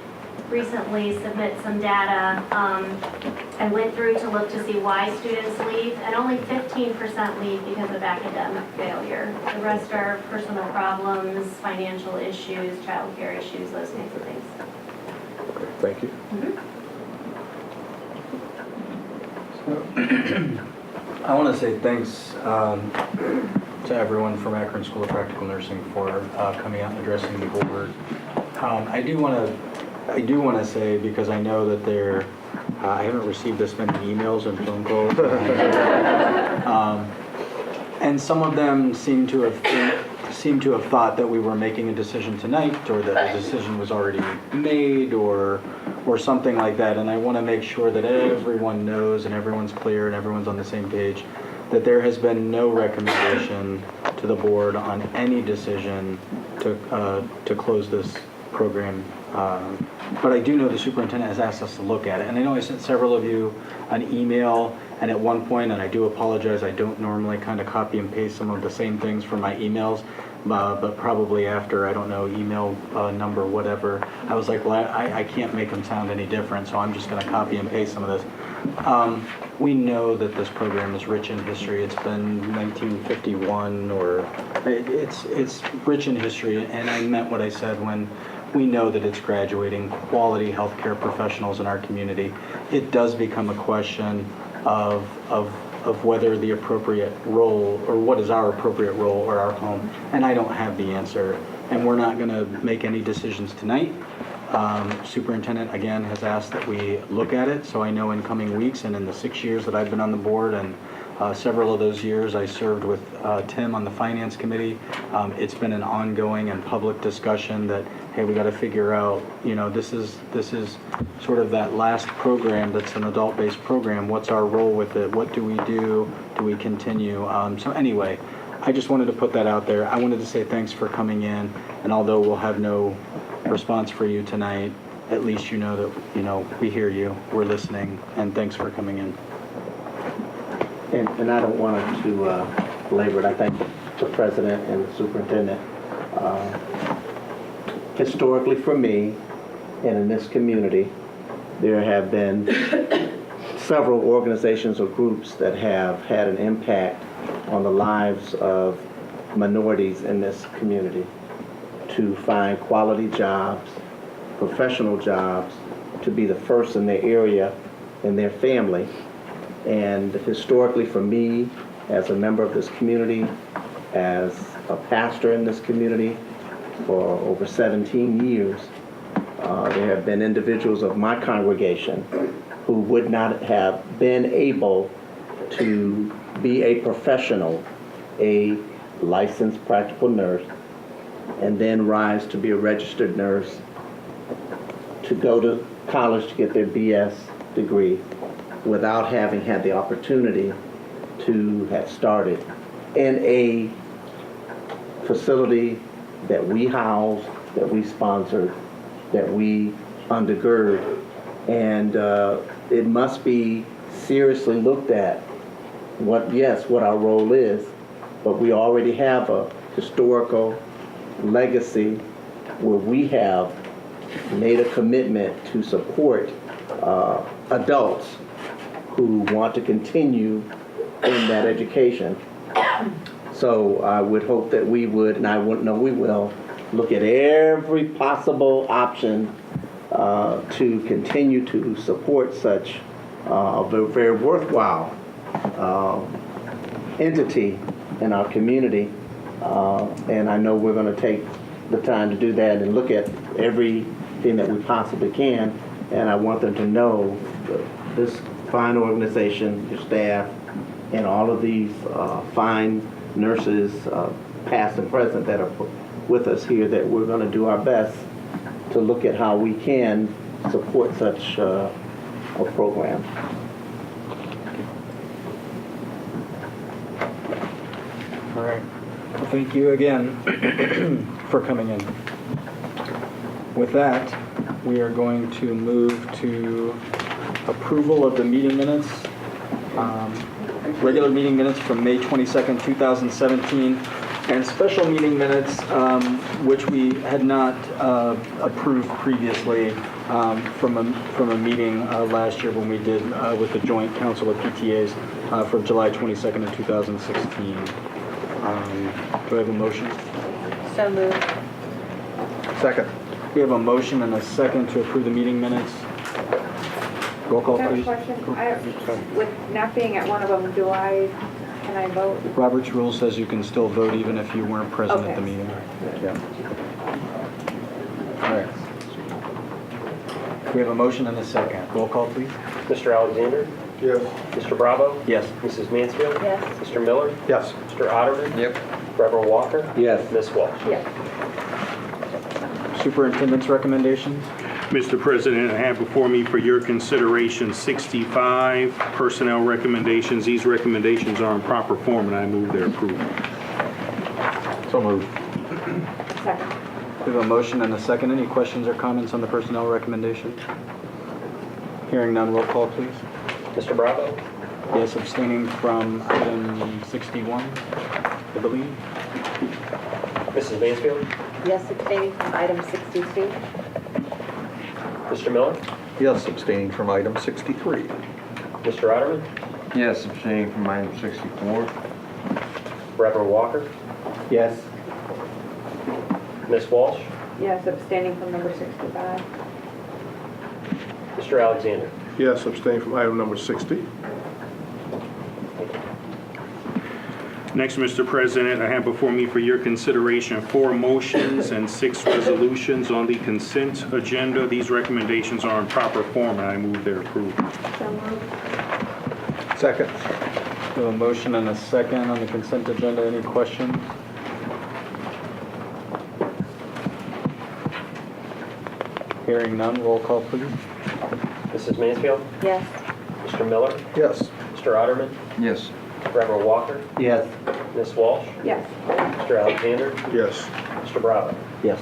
recently submit some data. I went through to look to see why students leave, and only 15% leave because of academic failure. The rest are personal problems, financial issues, childcare issues, those kinds of things. Okay, thank you. I want to say thanks to everyone from Akron School of Practical Nursing for coming out and addressing the board. I do want to say, because I know that I haven't received this many emails and phone calls, and some of them seem to have thought that we were making a decision tonight, or that the decision was already made, or something like that. And I want to make sure that everyone knows and everyone's clear and everyone's on the same page that there has been no recommendation to the board on any decision to close this program. But I do know the superintendent has asked us to look at it. And I know I sent several of you an email, and at one point, and I do apologize, I don't normally kind of copy and paste some of the same things from my emails, but probably after, I don't know, email number, whatever, I was like, well, I can't make them sound any different, so I'm just going to copy and paste some of this. We know that this program is rich in history. It's been 1951, or it's rich in history, and I meant what I said when we know that it's graduating quality healthcare professionals in our community. It does become a question of whether the appropriate role, or what is our appropriate role or our home, and I don't have the answer, and we're not going to make any decisions tonight. Superintendent, again, has asked that we look at it, so I know in coming weeks, and in the 6 years that I've been on the board, and several of those years I served with Tim on the Finance Committee, it's been an ongoing and public discussion that, hey, we got to figure out, this is sort of that last program that's an adult-based program. What's our role with it? What do we do? Do we continue? So anyway, I just wanted to put that out there. I wanted to say thanks for coming in, and although we'll have no response for you tonight, at least you know that, we hear you, we're listening, and thanks for coming in. And I don't want to belabor it. I thank the president and the superintendent. Historically for me, and in this community, there have been several organizations or groups that have had an impact on the lives of minorities in this community to find quality jobs, professional jobs, to be the first in their area, in their family. And historically for me, as a member of this community, as a pastor in this community for over 17 years, there have been individuals of my congregation who would not have been able to be a professional, a licensed practical nurse, and then rise to be a registered nurse, to go to college to get their BS degree without having had the opportunity to have started in a facility that we house, that we sponsored, that we undergird. And it must be seriously looked at what our role is, but we already have a historical legacy where we have made a commitment to support adults who want to continue in that education. So I would hope that we would, and I wouldn't know we will, look at every possible option to continue to support such a very worthwhile entity in our community. And I know we're going to take the time to do that and look at everything that we possibly can. And I want them to know this fine organization, your staff, and all of these fine nurses, past and present, that are with us here, that we're going to do our best to look at how we can support such a program. All right. Well, thank you again for coming in. With that, we are going to move to approval of the meeting minutes. Regular meeting minutes from May 22nd, 2017, and special meeting minutes, which we had not approved previously from a meeting last year when we did with the Joint Council of PTAs for July 22nd of 2016. Do I have a motion? So moved. Second. We have a motion and a second to approve the meeting minutes. Roll call, I have a please. question. With not being at one of them, can I vote? Robert's rule says you can still vote even if you weren't present at the Okay. meeting. Yeah. All right. We have a motion and a second. Roll call, please. Mr. Alexander? Yes. Mr. Bravo? Yes. Mrs. Mansfield? Yes. Mr. Miller? Yes. Mr. Otterman? Yep. Reverend Walker? Yes. Ms. Walsh? Yes. Superintendent's recommendations. Mr. President, I have before me for your consideration 65 personnel recommendations. These recommendations are in proper form, and I move their approval. So moved. Second. We have a motion and a second. Any questions or comments on the personnel recommendations? Hearing none, roll call, please. Mr. Bravo? Yes, abstaining from item 61, I believe. Mrs. Mansfield? Yes, abstaining from item 62. Mr. Miller? Yes, abstaining from item 63. Mr. Otterman? Yes, abstaining from item 64. Reverend Walker? Yes. Ms. Walsh? Yes, abstaining from number 65. Mr. Alexander? Yes, abstain from item number 60. Next, Mr. President, I have before me for your consideration 4 motions and 6 resolutions on the consent agenda. These recommendations are in proper form, and I move their approval. So moved. Second. We have a motion and a second on the consent agenda. Any questions? Hearing none, roll call, please. Mrs. Mansfield? Yes. Mr. Miller? Yes. Mr. Otterman? Yes. Reverend Walker? Yes. Ms. Walsh? Yes. Mr. Alexander? Yes. Mr. Bravo? Yes.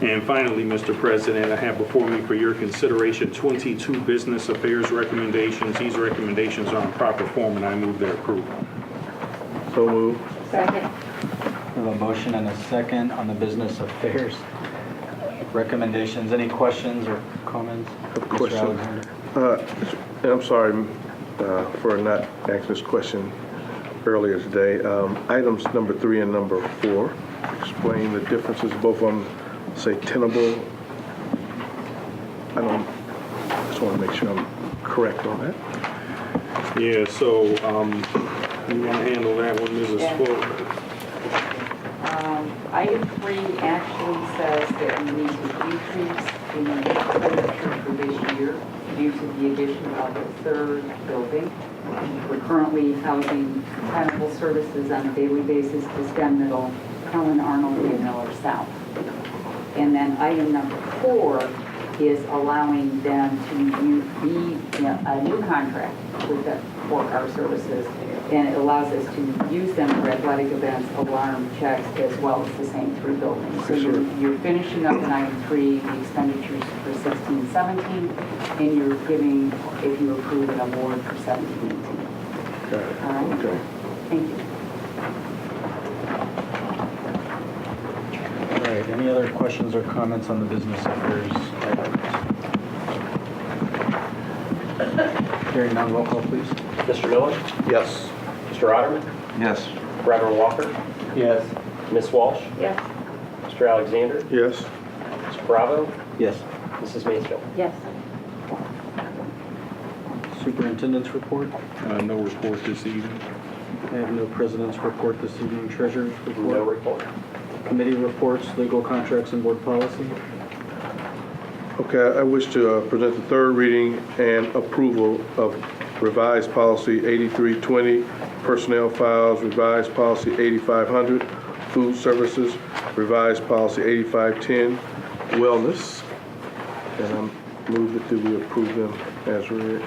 And finally, Mr. President, I have before me for your consideration 22 business affairs recommendations. These recommendations are in proper form, and I move their approval. So moved. Second. We have a motion and a second on the business affairs recommendations. Any questions or comments? Mr. Question. Alexander? And I'm sorry for not asking this question. earlier today. Items number 3 and number 4, explain the differences, both of them say tenable. I just want to make sure I'm correct on that. Yeah, so you want to handle that one, Mrs. Yeah. Swope? Item 3 actually says that we need to decrease the expenditure for this year due to the addition of a third building. We're currently housing clinical services on a daily basis to Stem Middle, Helen Arnold, and Miller South. And then item number 4 is allowing them to be a new contract with them for our services. And it allows us to use them for athletic events, alarm checks, as well as the same 3 buildings. So you're finishing up in item 3, the expenditures for 16-17, and you're giving, if you approve, an award for 17-18. Got it. All right? Okay. Thank you. All right, any other questions or comments on the business affairs items? Hearing none, roll call, please. Mr. Miller? Yes. Mr. Otterman? Yes. Reverend Walker? Yes. Ms. Walsh? Yes. Mr. Alexander? Yes. Mr. Bravo? Yes. Mrs. Mansfield? Yes. Superintendent's report. No report this evening. I have no president's report this evening. Treasurer's report. No report. Committee reports, legal contracts, and board policy. Okay, I wish to present the third reading and approval of revised policy 8320, personnel files, revised policy 8500, food services, revised policy 8510, wellness. And I'm moved that we approve them as read.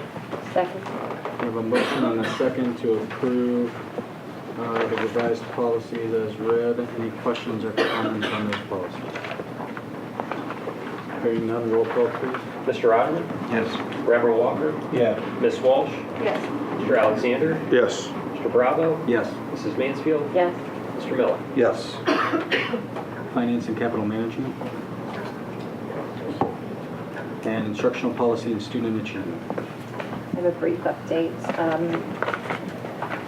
Second. We have a motion and a second to approve the revised policies as read. Any questions or comments on those policies? Hearing none, roll call, please. Mr. Otterman? Yes. Reverend Walker? Yeah. Ms. Walsh? Yes. Mr. Alexander? Yes. Mr. Bravo? Yes. Mrs. Mansfield? Yes. Mr. Miller? Yes. Finance and capital management. And instructional policy and student achievement. I have a brief update.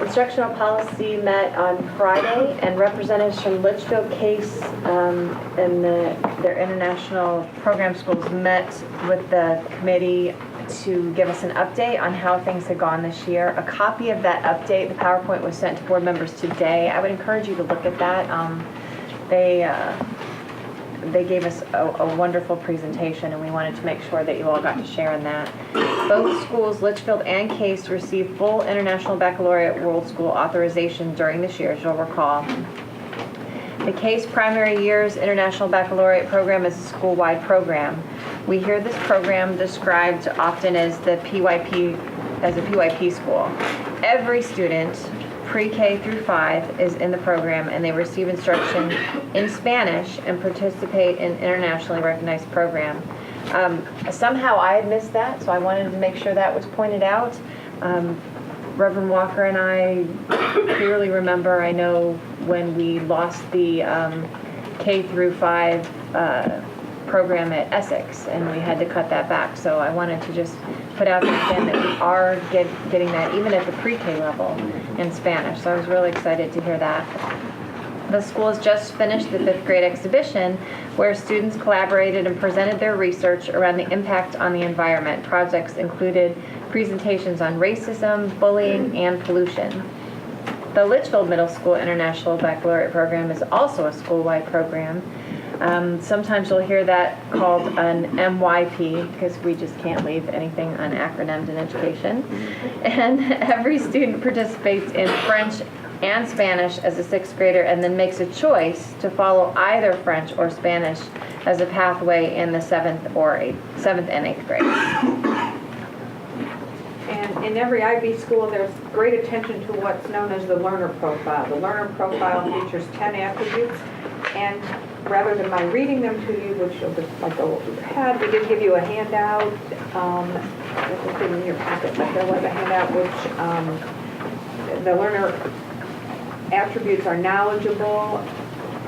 Instructional policy met on Friday, and representatives from Litchfield, Case, and their international program schools met with the committee to give us an update on how things had gone this year. A copy of that update, the PowerPoint, was sent to board members today. I would encourage you to look at that. They gave us a wonderful presentation, and we wanted to make sure that you all got to share in that. Both schools, Litchfield and Case, received full International Baccalaureate World School authorization during this year, as you'll recall. The Case Primary Years International Baccalaureate Program is a school-wide program. We hear this program described often as a PYP school. Every student, pre-K through 5, is in the program, and they receive instruction in Spanish and participate in internationally recognized program. Somehow I had missed that, so I wanted to make sure that was pointed out. Reverend Walker and I clearly remember, I know when we lost the K through 5 program at Essex, and we had to cut that back. So I wanted to just put out there again that we are getting that even at the pre-K level in Spanish. So I was really excited to hear that. The school has just finished the 5th grade exhibition, where students collaborated and presented their research around the impact on the environment. Projects included presentations on racism, bullying, and pollution. The Litchfield Middle School International Baccalaureate Program is also a school-wide program. Sometimes you'll hear that called an MYP, because we just can't leave anything unacronymed in education. And every student participates in French and Spanish as a 6th grader, and then makes a choice to follow either French or Spanish as a pathway in the 7th and 8th grade. And in every IB school, there's great attention to what's known as the learner profile. The learner profile features 10 attributes, and rather than my reading them to you, which you'll just like go over your head, we did give you a handout. This is in your packet, but there was a handout which the learner attributes are knowledgeable,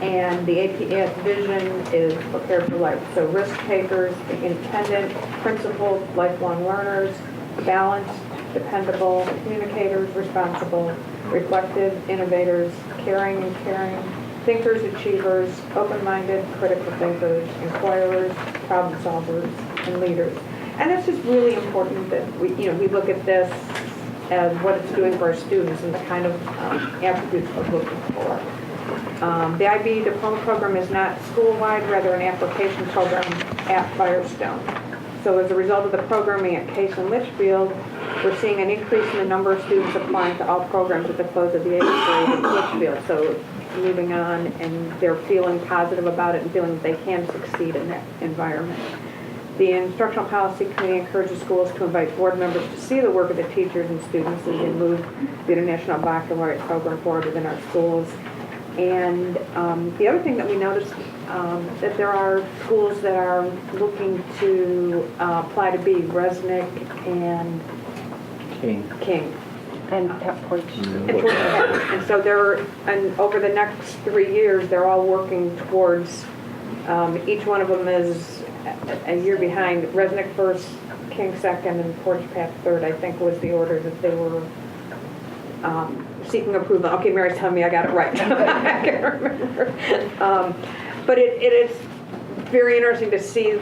and the APS vision is prepared for life. So risk takers, independent, principled, lifelong learners, balanced, dependable, communicators, responsible, reflective, innovators, caring and caring, thinkers, achievers, open-minded, critical thinkers, inquirers, problem solvers, and leaders. And it's just really important that we look at this as what it's doing for our students and the kind of attributes we're looking for. The IB diploma program is not school-wide, rather an application program at Firestone. So as a result of the programming at Case and Litchfield, we're seeing an increase in the number of students applying to all programs at the close of the 8th grade at Litchfield. So moving on, and they're feeling positive about it and feeling that they can succeed in that environment. The Instructional Policy Committee encourages schools to invite board members to see the work of the teachers and students as they move the International Baccalaureate program forward within our schools. And the other thing that we noticed, that there are schools that are looking to apply to be Resnick and King. And Porch. And so and over the next 3 years, they're all working towards, each one of them is a year behind. Resnick first, King second, and Porch Path third, I think was the order that they were seeking approval. Okay, Mary's telling me I got it right. I can't remember. But it is very interesting to see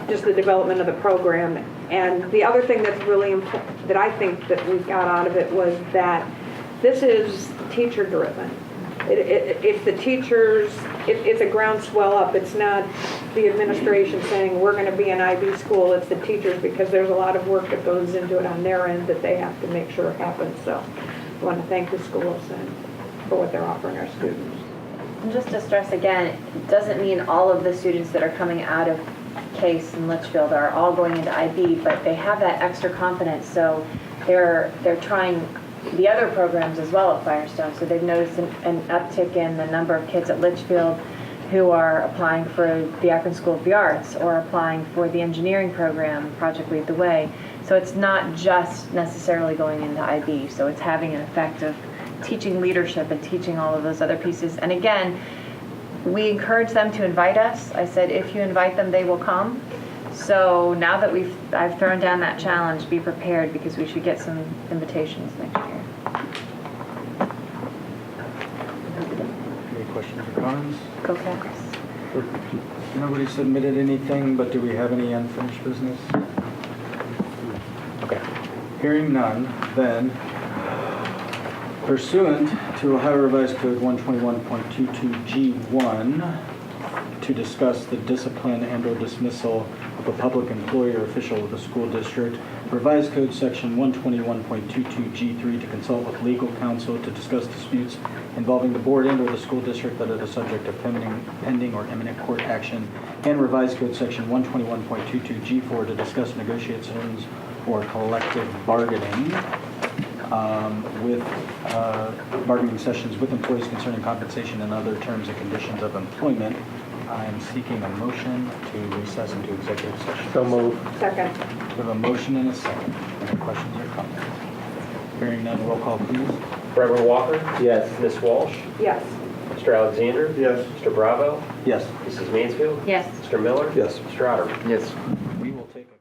just the development of the program. And the other thing that's really important, that I think that we got out of it, was that this is teacher-driven. It's the teachers, it's a groundswell up. It's not the administration saying, we're going to be an IB school. It's the teachers, because there's a lot of work that goes into it on their end that they have to make sure happens. So I want to thank the schools for what they're offering our students. And just to stress again, it doesn't mean all of the students that are coming out of Case and Litchfield are all going into IB, but they have that extra confidence, so they're trying the other programs as well at Firestone. So they've noticed an uptick in the number of kids at Litchfield who are applying for the Akron School of the Arts or applying for the engineering program, Project Lead the Way. So it's not just necessarily going into IB, so it's having an effect of teaching leadership and teaching all of those other pieces. And again, we encourage them to invite us. I said, if you invite them, they will come. So now that I've thrown down that challenge, be prepared, because we should get some invitations next year. Any questions or comments? Go Cats. Nobody submitted anything, but do we have any unfinished business? Okay. Hearing none, then pursuant to Ohio Revised Code 121.22G1, to discuss the discipline and/or dismissal of a public employee or official of the school district, Revised Code Section 121.22G3, to consult with legal counsel to discuss disputes involving the board and/or the school district that are the subject of pending or imminent court action, and Revised Code Section 121.22G4, to discuss negotiations or collective bargaining with bargaining sessions with employees concerning compensation and other terms and conditions of employment. I am seeking a motion to recess into executive session. So moved. Second. We have a motion and a second. Any questions or comments? Hearing none, roll call, please. Reverend Walker? Yes. Ms. Walsh? Yes. Mr. Alexander? Yes. Mr. Bravo? Yes. Mrs. Mansfield? Yes. Mr. Miller? Yes. Mr. Otter? Yes. We will take a